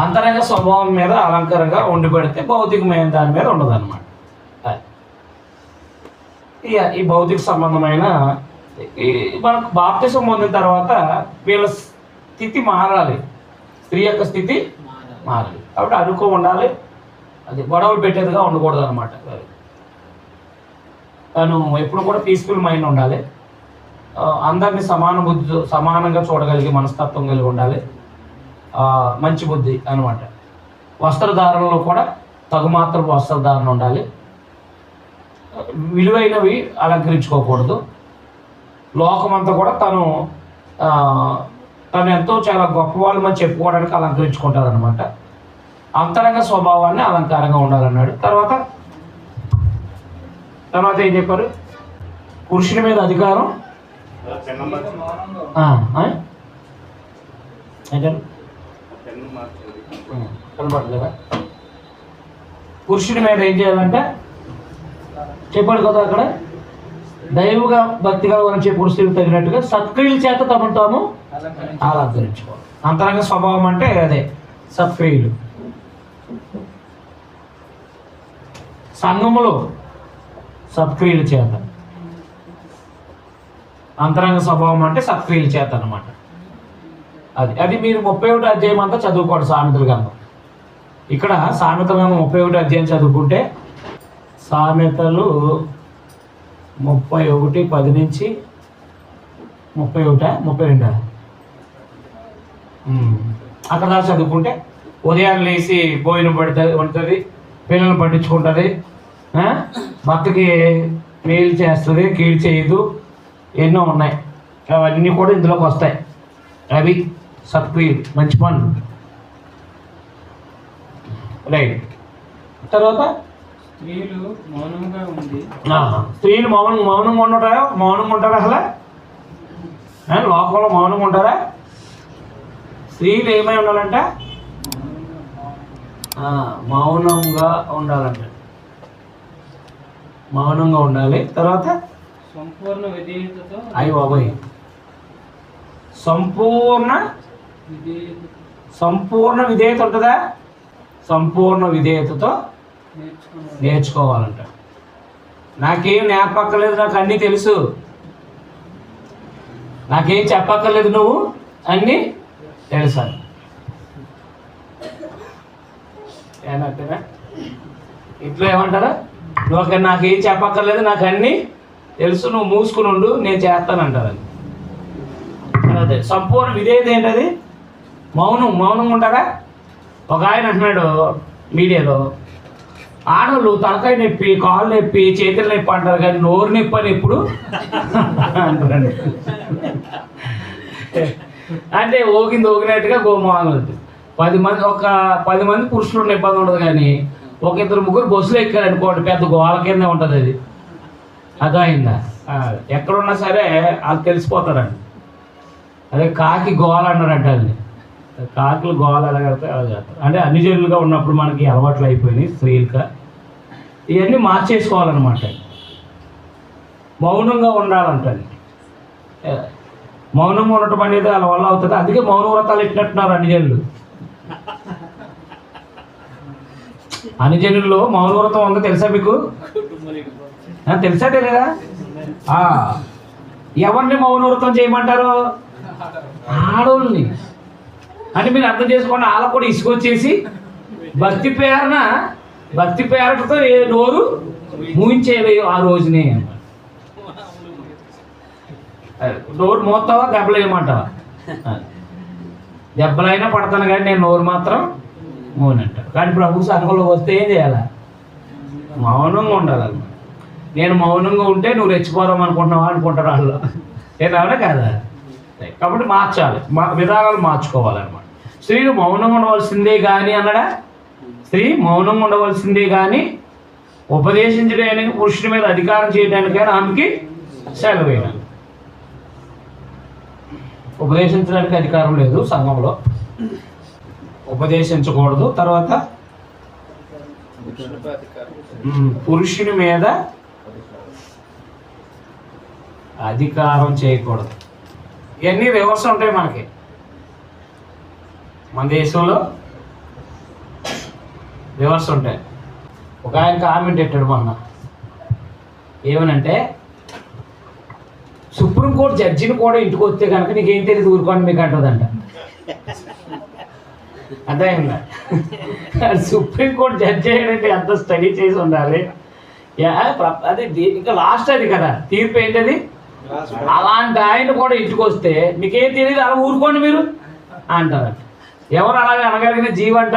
అంతరంగ స్వభావం మీద అలంకారంగా ఉండి పెడితే భౌతికమైన దాని మీద ఉండదు అనమాట. ఈ భౌతిక సంబంధమైన మనకు బాప్తిసం పొందిన తర్వాత వీళ్ళ స్థితి మారాలి, స్త్రీ యొక్క స్థితి మారాలి. కాబట్టి అడుక్కో ఉండాలి, అది గొడవలు పెట్టేదిగా ఉండకూడదు అనమాట. తను ఎప్పుడు కూడా పీస్ఫుల్ మైండ్ ఉండాలి, అందరినీ సమానంగా చూడగలిగే మనస్తత్వం కలిగి ఉండాలి, మంచి బుద్ధి అనమాట. వస్త్రధారణలో కూడా తగుమాత్రపు వస్త్రధారణ ఉండాలి, విలువైనవి అలంకరించుకోకూడదు. లోకమంతా కూడా తను ఎంతో చాలా గొప్పవాళ్ళమని చెప్పుకోవడానికి అలంకరించుకుంటారు అనమాట. అంతరంగ స్వభావాన్ని అలంకారంగా ఉండాలన్నాడు. తర్వాత ఏం చెప్పారు? పురుషుని మీద అధికారం కనబడలేదా? పురుషుని మీద ఏం చేయాలంటే చెప్పాడు కదా అక్కడ, దైవగా భక్తిగా వరించే పురుషులకు తగినట్టుగా సత్క్రియల చేత తమను తాము అలంకరించుకోవాలి. అంతరంగ స్వభావం అంటే అదే సత్క్రియలు. సంఘములో సత్క్రియల చేత, అంతరంగ స్వభావం అంటే సత్క్రియల చేత అన్నమాట. అది మీరు 31 అధ్యాయం అంతా చదువుకోండి సామెతల గ్రంథం. ఇక్కడ సామెతల గ్రంథం 31 అధ్యాయం చదువుకుంటే సామెతలు 31:10 నుంచి 32 అక్కడ దాకా చదువుకుంటే ఉదయాన్నే లేచి భోజనం వండుతుంది, పిల్లలు పట్టించుకుంటుంది, భర్తకి మేలు చేస్తుంది, కీడు చేయదు, ఎన్నో ఉన్నాయి. అవన్నీ కూడా ఇందులోకి వస్తాయి. అవి సత్క్రియలు, మంచి పనులు. రైట్. తర్వాత స్త్రీలు మౌనంగా ఉంది. స్త్రీలు మౌనంగా ఉంటారా అసలు? లోకంలో మౌనంగా ఉంటారా? స్త్రీలు ఏమై ఉండాలంట? మౌనంగా ఉండాలంట. మౌనంగా ఉండాలి. తర్వాత సంపూర్ణ విధేయతతో. అయ్యి బాబోయ్, సంపూర్ణ విధేయత ఉంటుందా? సంపూర్ణ విధేయతతో నేర్చుకోవాలంట. నాకేం నేర్పక్కర్లేదు, నాకు అన్నీ తెలుసు. నాకేం చెప్పక్కర్లేదు, నువ్వు అన్నీ తెలుసా? ఏమంటారా ఇంట్లో? ఏమంటారా? నువ్వు నాకేం చెప్పక్కర్లేదు, నాకు అన్నీ తెలుసు, నువ్వు మూసుకుని ఉండు, నేను చేస్తానంటారు. అదే సంపూర్ణ విధేయత ఏంటది? మౌనంగా ఉంటారా? ఒక ఆయన అంటున్నాడు మీడియాలో, ఆడవాళ్ళు తలకాయ నొప్పి, కాళ్ళు నొప్పి, చేతులు నొప్పి అంటారు కానీ నోరు నొప్పి అని ఎప్పుడు అంటారండి. అంటే ఓగినట్టుగా గోమాంగం. 10 మంది పురుషులు ఉన్న ఇబ్బంది ఉండదు, కానీ ఒక 2-3 బస్సులు ఎక్కారు అనుకోండి, పెద్ద గోల కింద ఉంటుంది అది. అర్థమైందా? ఎక్కడున్నా సరే వాళ్ళు తెలిసిపోతారండి. అదే కాకి గోల అన్నారంట. అది కాకులు గోల ఎలా కడితే అలా చేస్తారు. అంటే అన్ని జనులుగా ఉన్నప్పుడు మనకి అలవాట్లు అయిపోయినాయి స్త్రీలుగా. ఇవన్నీ మార్చేసుకోవాలన్నమాట. మౌనంగా ఉండాలంటండి. మౌనంగా ఉండటం అనేది వాళ్ళ వల్ల అవుతుంది. అందుకే మౌన వ్రతాలు ఎట్టినట్టున్నారు అన్ని జనులు. అన్ని జనుల్లో మౌన వ్రతం ఉందో తెలుసా మీకు? తెలుసా తెలియదా? ఎవరిని మౌన వ్రతం చేయమంటారు? ఆడోళ్ళని. అని మీరు అర్థం చేసుకోండి. వాళ్ళకు కూడా ఇసుకొచ్చేసి భక్తి పేరటతో నోరు మూయించేవి ఆ రోజునే. నోరు మోస్తావా, దెబ్బలు వేయమంటావా? దెబ్బలైనా పడతాను కానీ నేను నోరు మాత్రం మోనంటాను. కానీ ప్రభు సంఘంలో వస్తే ఏం చేయాలి? మౌనంగా ఉండాలన్నమాట. నేను మౌనంగా ఉంటే నువ్వు రెచ్చిపోదాం అనుకుంటున్నావా అనుకుంటారు వాళ్ళు. ఏదైనా కాదా? కాబట్టి మార్చాలి, విధానాలు మార్చుకోవాలన్నమాట. స్త్రీలు మౌనంగా ఉండవలసిందే కానీ అన్నాడా? స్త్రీ మౌనంగా ఉండవలసిందే కానీ ఉపదేశించడానికి, పురుషుడి మీద అధికారం చేయడానికి కానీ ఆమెకి సెలవేనా. ఉపదేశించడానికి అధికారం లేదు సంఘంలో, ఉపదేశించకూడదు. తర్వాత పురుషుని మీద అధికారం చేయకూడదు. ఇవన్నీ రివర్స్ ఉంటాయి మనకి. మన దేశంలో రివర్స్ ఉంటాయి. ఒక ఆయన కామెంట్ పెట్టాడు మొన్న, ఏమనంటే సుప్రీంకోర్టు జడ్జిని కూడా ఇంటికి వస్తే కనుక నీకేం తెలియదు ఊరుకోండి మీకు అంటుందంట. అర్థమైందా? సుప్రీంకోర్టు జడ్జి అయ్యాడంటే ఎంత స్టడీ చేసి ఉండాలి. అదే ఇంకా లాస్ట్ అది కదా తీర్పు ఏంటది. అలాంటి ఆయన కూడా ఇంటికి వస్తే మీకేం తెలియదు అలా ఊరుకోండి మీరు అంటారంట. ఎవరు అలాగే అనగలిగిన జీవంట?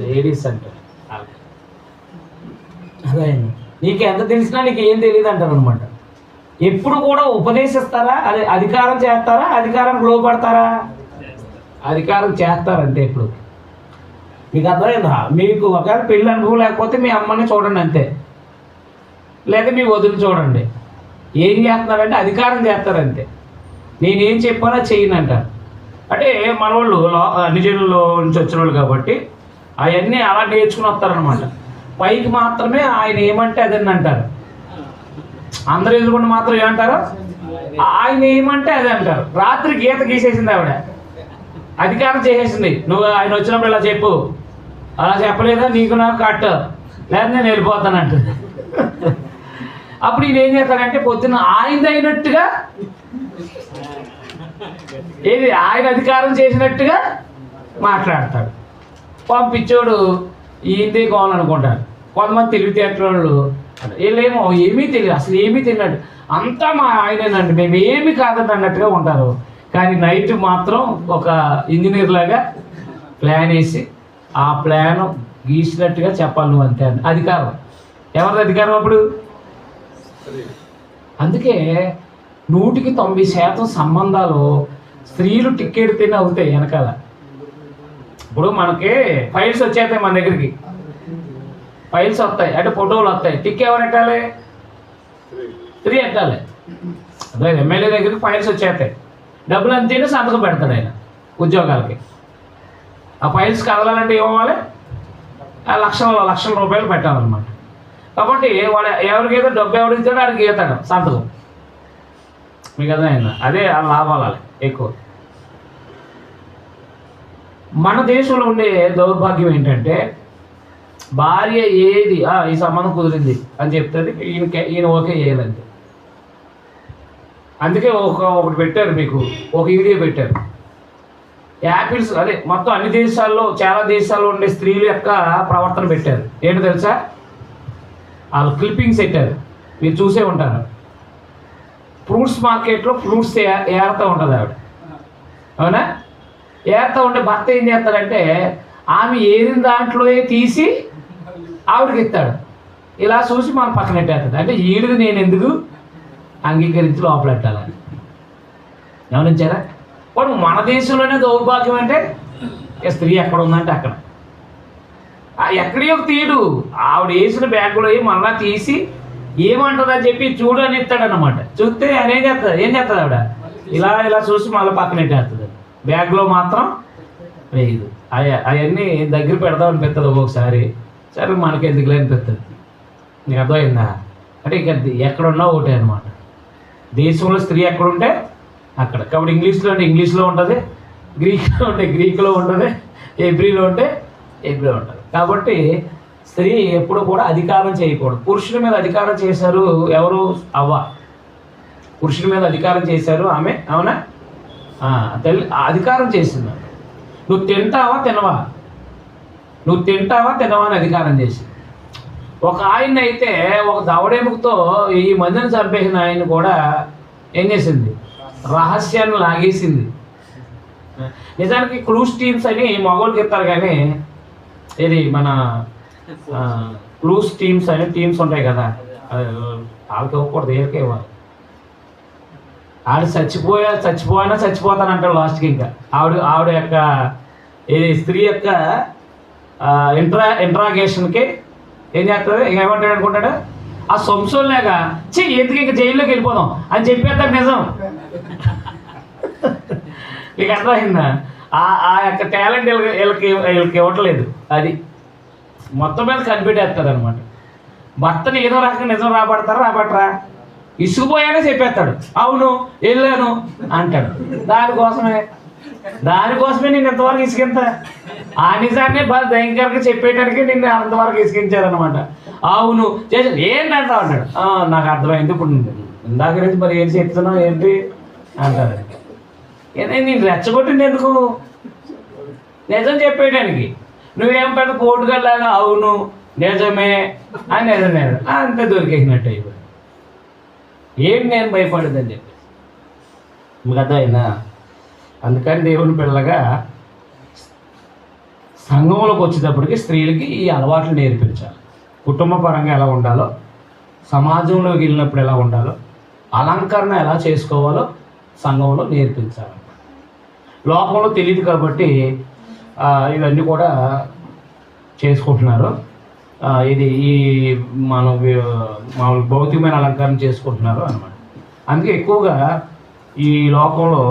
లేడీస్ అంటారు. అదే నీకు ఎంత తెలిసినా నీకు ఏం తెలియదు అంటారు అనమాట. ఎప్పుడు కూడా ఉపదేశిస్తారా? అదే అధికారం చేస్తారా? అధికారానికి లోపడతారా? అధికారం చేస్తారంటే ఎప్పుడు మీకు అర్థమైందా? మీకు ఒకవేళ పెళ్ళి అనుభవం లేకపోతే మీ అమ్మని చూడండి అంతే, లేదా మీ వదిలి చూడండి. ఏం చేస్తున్నారంటే అధికారం చేస్తారంతే. నేనేం చెప్పానో చేయనంటారు. అంటే మన వాళ్ళు నిజంలో నుంచి వచ్చిన వాళ్ళు కాబట్టి అవన్నీ అలా నేర్చుకుని వస్తారనమాట. పైకి మాత్రమే ఆయన ఏమంటే అదని అంటారు. అందరూ ఎదురుకుండా మాత్రం ఏమంటారు? ఆయన ఏమంటే అదే అంటారు. రాత్రి గీత గీసేసింది ఆవిడ, అధికారం చేసేసింది. నువ్వు ఆయన వచ్చినప్పుడు ఇలా చెప్పు, అలా చెప్పలేదా నీకు నాకు కట్ట, లేదా నేను వెళ్ళిపోతానంట. అప్పుడు ఈయన ఏం చేస్తాడంటే పొద్దున్న ఆయనది అయినట్టుగా, ఏది ఆయన అధికారం చేసినట్టుగా మాట్లాడతాడు. పంపించోడు ఈయనదే కావాలనుకుంటాడు. కొంతమంది తెలివితేటలు వీళ్ళేమో ఏమీ తెలియదు, అసలు ఏమీ తెలియదు, అంతా మా ఆయనేనండి, మేము ఏమీ కాదండి అన్నట్టుగా ఉంటారు. కానీ నైట్ మాత్రం ఒక ఇంజనీర్ లాగా ప్లాన్ వేసి ఆ ప్లాన్ గీసినట్టుగా చెప్పాలి నువ్వు అంతే. అధికారం ఎవరిది అధికారం అప్పుడు? అందుకే 100% సంబంధాలు స్త్రీలు టికెట్ తిని అవుతాయి వెనకాల. ఇప్పుడు మనకి ఫైల్స్ వచ్చేస్తాయి మన దగ్గరికి, ఫైల్స్ వస్తాయి అంటే ఫోటోలు వస్తాయి, టిక్ ఎవరు పెట్టాలి? 3 పెట్టాలి. అదే ఎమ్మెల్యే దగ్గరికి ఫైల్స్ వచ్చేస్తాయి, డబ్బులు అంతేనే సంతకం పెడతాడు ఆయన ఉద్యోగాలకి. ఆ ఫైల్స్ కదలాలంటే ఏమవ్వాలి? లక్షల రూపాయలు పెట్టాలన్నమాట. కాబట్టి వాడు ఎవరికైతే డబ్బు ఎవరిస్తాడో వాడికి ఇస్తాడు సంతకం. మీకు అర్థమైందా? అదే ఆ లాభాలు ఎక్కువ. మన దేశంలో ఉండే దౌర్భాగ్యం ఏంటంటే భార్య ఏది ఈ సంబంధం కుదిరింది అని చెప్తుంది, ఈయన ఓకే చేయాలంటే. అందుకే ఒకటి పెట్టారు, మీకు ఒక వీడియో పెట్టారు. యాపిల్స్ అదే మొత్తం అన్ని దేశాల్లో చాలా దేశాల్లో ఉండే స్త్రీల యొక్క ప్రవర్తన పెట్టారు. ఏంటో తెలుసా? వాళ్ళు క్లిప్పింగ్స్ పెట్టారు, మీరు చూసే ఉంటారు. ఫ్రూట్స్ మార్కెట్లో ఫ్రూట్స్ ఏరుతూ ఉంటుంది ఆవిడ, అవునా? ఏరుతూ ఉంటే భర్త ఏం చేస్తాడంటే ఆమె ఏరిన దాంట్లో తీసి ఆవిడకి ఇస్తాడు. ఇలా చూసి మనం పక్కన పెట్టేస్తాడు. అంటే ఈడిది నేను ఎందుకు అంగీకరించి లోపలెట్టాలని. గమనించారా? వాడు మన దేశంలోనే దౌర్భాగ్యం అంటే స్త్రీ ఎక్కడ ఉందంటే అక్కడ ఎక్కడో తీయడు, ఆవిడ వేసిన బ్యాగులో మళ్ళా తీసి ఏమంటుందని చెప్పి చూడు అని ఇస్తాడనమాట. చూస్తే ఆయన ఏం చేస్తుంది ఆవిడ ఇలా చూసి మళ్ళీ పక్కన పెట్టేస్తుంది. బ్యాగ్లో మాత్రం వేయదు. అవన్నీ దగ్గర పెడదాం అనిపిస్తుంది ఒక్కొక్కసారి. సరే మనకి ఎందుకులే అనిపిస్తుంది. నీకు అర్థమైందా? అంటే ఇక ఎక్కడున్నా ఒకటే అనమాట. దేశంలో స్త్రీ ఎక్కడుంటే అక్కడ. కాబట్టి ఇంగ్లీష్లో అంటే ఇంగ్లీష్లో ఉంటుంది, గ్రీక్లో ఉంటే గ్రీకులో ఉంటుంది, ఎబ్రిలో ఉంటే ఎబ్రిలో ఉంటుంది. కాబట్టి స్త్రీ ఎప్పుడు కూడా అధికారం చేయకూడదు. పురుషుల మీద అధికారం చేశారు ఎవరు? అవ్వ. పురుషుల మీద అధికారం చేశారు ఆమె, అవునా? తల్లి అధికారం చేసింది. నువ్వు తింటావా తినవా, నువ్వు తింటావా తినవా అని అధికారం చేసి. ఒక ఆయన అయితే ఒక దవడెముకతో ఈ మందిని చంపేసిన ఆయన కూడా ఏం చేసింది? రహస్యాన్ని లాగేసింది. నిజానికి క్లూస్ టీమ్స్ అని మగవాళ్ళకి ఇస్తారు, కానీ ఇది మన క్లూస్ టీమ్స్ అని టీమ్స్ ఉంటాయి కదా, వాళ్ళకి ఇవ్వకూడదు, ఏరికే ఇవ్వాలి. ఆవిడ చచ్చిపోయినా చచ్చిపోతానంటాడు లాస్ట్కి. ఇంకా ఆవిడ యొక్క ఇది స్త్రీ యొక్క ఇంట్రాగేషన్కి ఏం చేస్తుంది? ఏమంటాడు అనుకుంటాడు? ఆ సొంసోలేక ఎందుకు ఇంకా జైల్లోకి వెళ్ళిపోదాం అని చెప్పేస్తాడు. నిజం. మీకు అర్థమైందా? ఆ యొక్క టాలెంట్ వీళ్ళకి ఇవ్వట్లేదు. అది మొత్తం మీద కనిపెట్టేస్తాడు అనమాట. భర్తని ఏదో రకంగా నిజం రాబట్టరా ఇసుకుపోయానే చెప్పేస్తాడు. అవును వెళ్ళాను అంటాడు. దానికోసమే నేను ఎంతవరకు ఇసుకింత ఆ నిజాన్ని భయంకరంగా చెప్పేయడానికి నిన్ను అంతవరకు ఇసుకించారనమాట. అవును చేసి ఏంటంటా అంటాడు. నాకు అర్థమైంది, ఇప్పుడు ఇందాక నుంచి మరి ఏం చెప్తున్నావు ఏంటి అంటారు. నేను రెచ్చగొట్టింది ఎందుకు? నిజం చెప్పేయడానికి. నువ్వేం పెద్ద కోర్టుకెళ్ళాగా అవును నిజమే అని నిజం అంతే దొరికేసినట్టు అయిపోయి. ఏంటి నేను భయపడేదని చెప్పి మీకు అర్థమైందా? అందుకని దేవుని పిల్లగా సంఘంలోకి వచ్చేటప్పటికి స్త్రీలకి ఈ అలవాట్లు నేర్పించాలి. కుటుంబ పరంగా ఎలా ఉండాలో, సమాజంలోకి వెళ్ళినప్పుడు ఎలా ఉండాలో, అలంకరణ ఎలా చేసుకోవాలో సంఘంలో నేర్పించాలి. లోకంలో తెలియదు కాబట్టి ఇవన్నీ కూడా చేసుకుంటున్నారు. ఇది మామూలు భౌతికమైన అలంకరణ చేసుకుంటున్నారు అన్నమాట. అందుకే ఎక్కువగా ఈ లోకంలో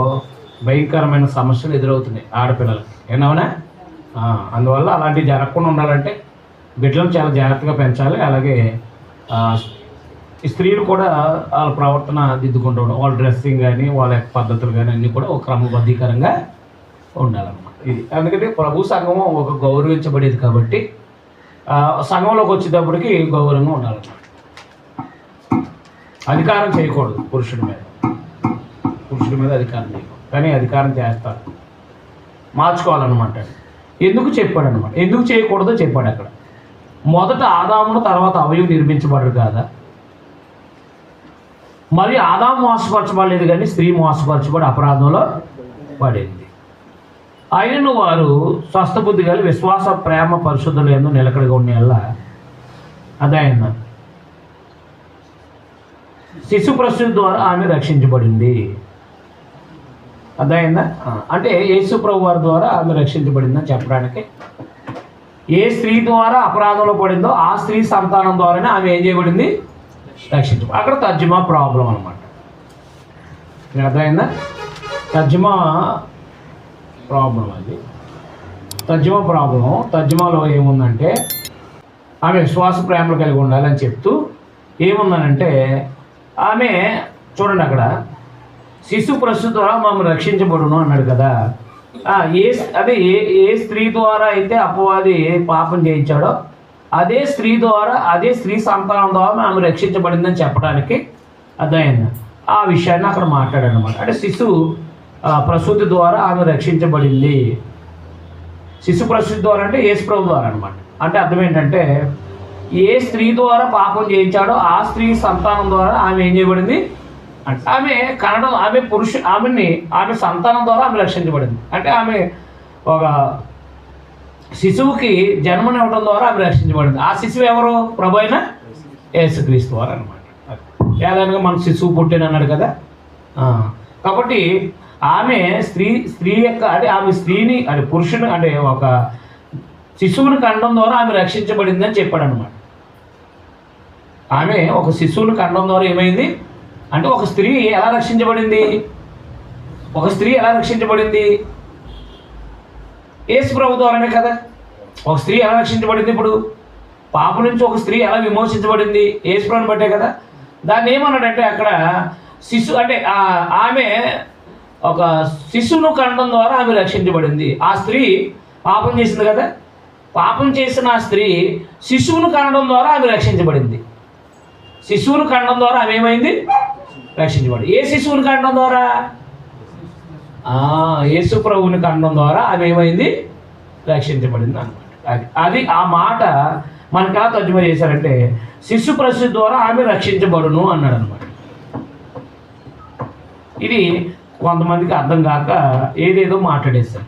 భయంకరమైన సమస్యలు ఎదురవుతున్నాయి ఆడపిల్లలకి, ఏమన్నా? అందువల్ల అలాంటివి జరగకుండా ఉండాలంటే బిడ్డలను చాలా జాగ్రత్తగా పెంచాలి. అలాగే స్త్రీలు కూడా వాళ్ళ ప్రవర్తన దిద్దుకుంటూ ఉండడం, వాళ్ళ డ్రెస్సింగ్ కానీ వాళ్ళ పద్ధతులు కానీ అన్నీ కూడా ఒక క్రమబద్ధీకరంగా ఉండాలన్నమాట. ఇది అందుకని ప్రభు సంఘము ఒక గౌరవించబడేది కాబట్టి సంఘంలోకి వచ్చేటప్పటికి గౌరవంగా ఉండాలన్నమాట. అధికారం చేయకూడదు పురుషుడి మీద అధికారం చేయకూడదు, కానీ అధికారం చేస్తారు, మార్చుకోవాలన్నమాట. ఎందుకు చెప్పాడనమాట, ఎందుకు చేయకూడదో చెప్పాడు అక్కడ. మొదట ఆదామును తర్వాత అవయవం నిర్మించబడరు కాదా? మరి ఆదాము మోసపరచబడలేదు, కానీ స్త్రీ మోసపరచబడి అపరాధంలో పడింది. అయినను వారు స్వస్థబుద్ధి కలిగి విశ్వాస ప్రేమ పరిశుద్ధులు ఎందు నిలకడగా ఉండేలా అదైనా శిశు ప్రసూతి ద్వారా ఆమె రక్షించబడింది. అదైందా? అంటే యేసు ప్రభు వారి ద్వారా ఆమె రక్షించబడిందని చెప్పడానికి ఏ స్త్రీ ద్వారా అపరాధంలో పడిందో ఆ స్త్రీ సంతానం ద్వారానే ఆమె ఏం చేయబడింది, రక్షించబడి. అక్కడ తర్జుమా ప్రాబ్లం అనమాట. అర్థమైందా? తర్జుమా ప్రాబ్లం అది. తర్జుమాలో ఏముందంటే ఆమె విశ్వాస ప్రేమలు కలిగి ఉండాలని చెప్తూ ఏముందనంటే ఆమె చూడండి అక్కడ శిశు ప్రసూతి ద్వారా మనం రక్షించబడును అన్నాడు కదా. ఏ స్త్రీ ద్వారా అయితే అపవాది పాపం చేయించాడో అదే స్త్రీ సంతానం ద్వారా ఆమె రక్షించబడిందని చెప్పడానికి అర్థమైంది. ఆ విషయాన్ని అక్కడ మాట్లాడాడు అనమాట. అంటే శిశు ప్రసూతి ద్వారా ఆమె రక్షించబడింది. శిశు ప్రసూతి ద్వారా అంటే యేసు ప్రభు ద్వారా అనమాట. అంటే అర్థం ఏంటంటే ఏ స్త్రీ ద్వారా పాపం చేయించాడో ఆ స్త్రీ సంతానం ద్వారా ఆమె ఏం చేయబడింది అంటే ఆమె సంతానం ద్వారా ఆమె రక్షించబడింది. అంటే ఆమె ఒక శిశువుకి జన్మనివ్వడం ద్వారా ఆమె రక్షించబడింది. ఆ శిశువు ఎవరు? ప్రభు అయిన యేసుక్రీస్తు వారు అనమాట. ఏదైనా మన శిశువు పుట్టినన్నాడు కదా. కాబట్టి ఆమె స్త్రీ యొక్క అంటే ఆమె స్త్రీని అంటే పురుషుని అంటే ఒక శిశువుని కండం ద్వారా ఆమె రక్షించబడింది అని చెప్పాడు అనమాట. ఆమె ఒక శిశువుని కండం ద్వారా ఏమైంది అంటే ఒక స్త్రీ ఎలా రక్షించబడింది? యేసు ప్రభు ద్వారానే కదా. ఒక స్త్రీ ఎలా రక్షించబడింది? ఇప్పుడు పాపం నుంచి ఒక స్త్రీ ఎలా విమోచించబడింది? యేసు ప్రభుని బట్టే కదా. దాన్ని ఏమన్నాడంటే అక్కడ అంటే ఆమె ఒక శిశువును కండం ద్వారా ఆమె రక్షించబడింది. ఆ స్త్రీ పాపం చేసింది కదా. పాపం చేసిన ఆ స్త్రీ శిశువును కనడం ద్వారా ఆమె రక్షించబడింది. శిశువును కనడం ద్వారా ఆమె ఏమైంది? రక్షించబడింది. ఏ శిశువుని కనడం ద్వారా? యేసు ప్రభువుని కనడం ద్వారా ఆమె ఏమైంది? రక్షించబడింది అనమాట. అది ఆ మాట మనకు ఎలా తర్జుమా చేశారంటే శిశు ప్రసూతి ద్వారా ఆమె రక్షించబడును అన్నాడు అనమాట. ఇది కొంతమందికి అర్థం కాక ఏదేదో మాట్లాడేశారు.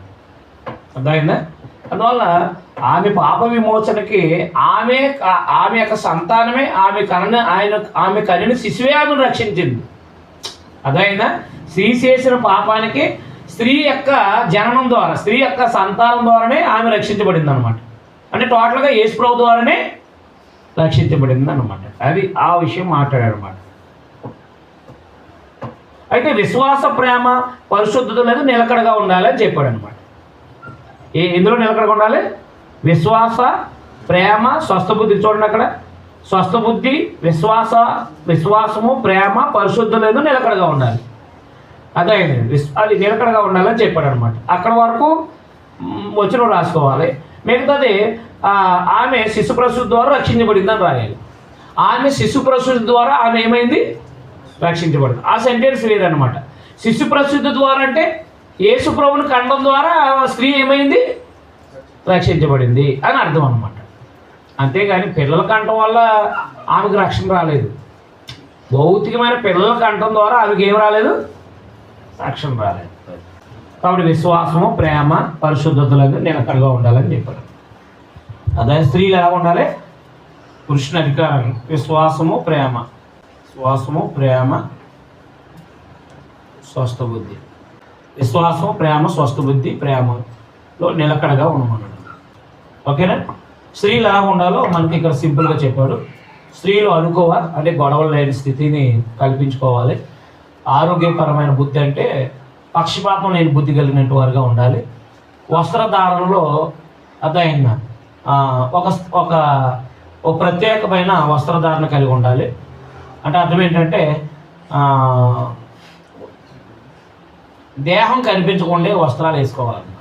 అర్థమైందా? అందువల్ల ఆమె పాప విమోచనకి ఆమె యొక్క సంతానమే ఆమె కనిన శిశువే ఆమెను రక్షించింది. అదైనా స్త్రీ చేసిన పాపానికి స్త్రీ యొక్క జననం ద్వారా స్త్రీ యొక్క సంతానం ద్వారానే ఆమె రక్షించబడింది అనమాట. అంటే టోటల్గా యేసు ప్రభు ద్వారానే రక్షించబడింది అనమాట. అది ఆ విషయం మాట్లాడాడు అనమాట. అయితే విశ్వాస ప్రేమ పరిశుద్ధత లేదు నిలకడగా ఉండాలి అని చెప్పాడు అనమాట. ఎందులో నిలకడగా ఉండాలి? విశ్వాస ప్రేమ స్వస్థబుద్ధి. చూడండి అక్కడ స్వస్థబుద్ధి విశ్వాసము ప్రేమ పరిశుద్ధత లేదు నిలకడగా ఉండాలి. అదే అది నిలకడగా ఉండాలని చెప్పాడు అనమాట. అక్కడ వరకు వచ్చిన రాసుకోవాలి. మిగతాది ఆమె శిశు ప్రసూతి ద్వారా రక్షించబడిందని రాయాలి. ఆమె శిశు ప్రసూతి ద్వారా ఆమె ఏమైంది? రక్షించబడింది. ఆ సెంటెన్స్ లేదనమాట. శిశు ప్రసూతి ద్వారా అంటే యేసు ప్రభువుని కండం ద్వారా స్త్రీ ఏమైంది? రక్షించబడింది అని అర్థం అనమాట. అంతేగాని పిల్లల కంటం వల్ల ఆమెకు రక్షణ రాలేదు. భౌతికమైన పిల్లల కంటం ద్వారా ఆమెకి ఏం రాలేదు? రక్షణ రాలేదు. కాబట్టి విశ్వాసము ప్రేమ పరిశుద్ధతలకు నిలకడగా ఉండాలని చెప్పారు. అదే స్త్రీలు ఎలా ఉండాలి? పురుషుని అధికారం విశ్వాసము ప్రేమ స్వస్థబుద్ధి. విశ్వాసం ప్రేమ స్వస్థబుద్ధి ప్రేమలో నిలకడగా ఉండమన్నాడు. ఓకేనా? స్త్రీలు ఎలా ఉండాలో మనకి ఇక్కడ సింపుల్గా చెప్పాడు. స్త్రీలు అనుకోవాలి అంటే గొడవలు లేని స్థితిని కల్పించుకోవాలి. ఆరోగ్యపరమైన బుద్ధి అంటే పక్షపాతం లేని బుద్ధి కలిగినట్టు వారుగా ఉండాలి. వస్త్రధారణలో అదైనా ఒక ప్రత్యేకమైన వస్త్రధారణ కలిగి ఉండాలి. అంటే అర్థం ఏంటంటే దేహం కనిపించకుండా వస్త్రాలు వేసుకోవాలన్నమాట.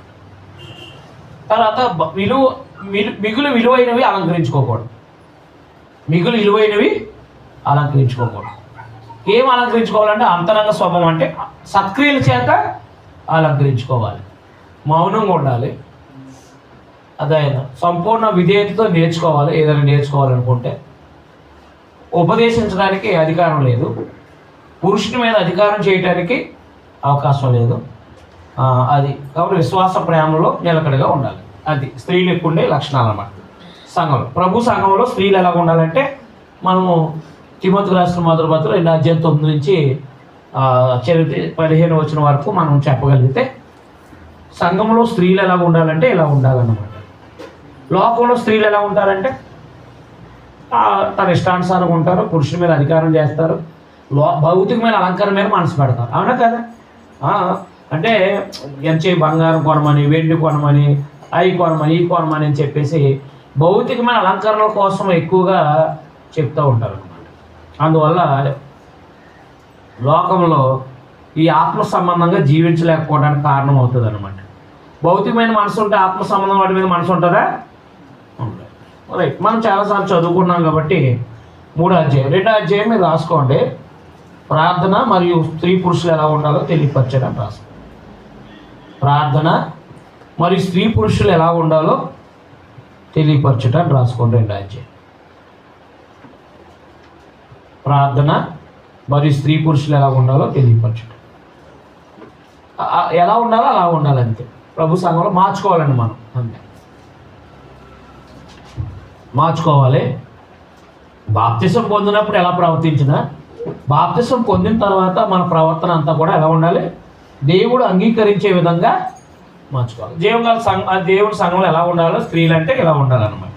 తర్వాత మిగులు విలువైనవి అలంకరించుకోకూడదు. ఏం అలంకరించుకోవాలంటే అంతరంగ స్వభావం అంటే సత్క్రియల చేత అలంకరించుకోవాలి. మౌనంగా ఉండాలి. అదైనా సంపూర్ణ విధేయతతో నేర్చుకోవాలి. ఏదైనా నేర్చుకోవాలనుకుంటే ఉపదేశించడానికి అధికారం లేదు. పురుషుని మీద అధికారం చేయడానికి అవకాశం లేదు. అది కాబట్టి విశ్వాస ప్రేమలో నిలకడగా ఉండాలి. అది స్త్రీలు ఎక్కువ ఉండే లక్షణాలు అన్నమాట. సంఘంలో ప్రభు సంఘంలో స్త్రీలు ఎలా ఉండాలంటే మనము తిమోతికి రాసిన మొదటి పత్రిక 2:9 నుంచి 15 వచ్చిన వరకు మనం చెప్పగలిగితే సంఘంలో స్త్రీలు ఎలా ఉండాలంటే ఇలా ఉండాలన్నమాట. లోకంలో స్త్రీలు ఎలా ఉంటారంటే తన ఇష్టానుసారంగా ఉంటారు, పురుషుల మీద అధికారం చేస్తారు, భౌతికమైన అలంకారం మీద మనసు పెడతారు. అవునా కదా? అంటే ఎంచే బంగారం కొనమని, వెండి కొనమని, అవి కొనమని, ఈ కొనమని అని చెప్పేసి భౌతికమైన అలంకరణల కోసం ఎక్కువగా చెప్తూ ఉంటారు అన్నమాట. అందువల్ల లోకంలో ఈ ఆత్మ సంబంధంగా జీవించలేకపోవడానికి కారణం అవుతుంది అనమాట. భౌతికమైన మనసు ఉంటే ఆత్మ సంబంధం వాటి మీద మనసు ఉంటుందా? ఉంటుంది. రైట్, మనం చాలాసార్లు చదువుకున్నాం కాబట్టి 3వ అధ్యాయం 2వ అధ్యాయం మీరు రాసుకోండి. ప్రార్థన మరియు స్త్రీ పురుషులు ఎలా ఉండాలో తెలియపరచడం రాసుకోండి. ప్రార్థన మరియు స్త్రీ పురుషులు ఎలా ఉండాలో తెలియపరచడం రాసుకోండి. 2వ అధ్యాయం. ప్రార్థన మరియు స్త్రీ పురుషులు ఎలా ఉండాలో తెలియపరచడం. ఎలా ఉండాలో అలా ఉండాలంతే. ప్రభు సంఘంలో మార్చుకోవాలండి మనం, అంతే మార్చుకోవాలి. బాప్తిసం పొందినప్పుడు ఎలా ప్రవర్తించినా, బాప్తిసం పొందిన తర్వాత మన ప్రవర్తన అంతా కూడా ఎలా ఉండాలి? దేవుడు అంగీకరించే విధంగా మార్చుకోవాలి. దేవుని సంఘంలో ఎలా ఉండాలో స్త్రీలు అంటే ఇలా ఉండాలన్నమాట.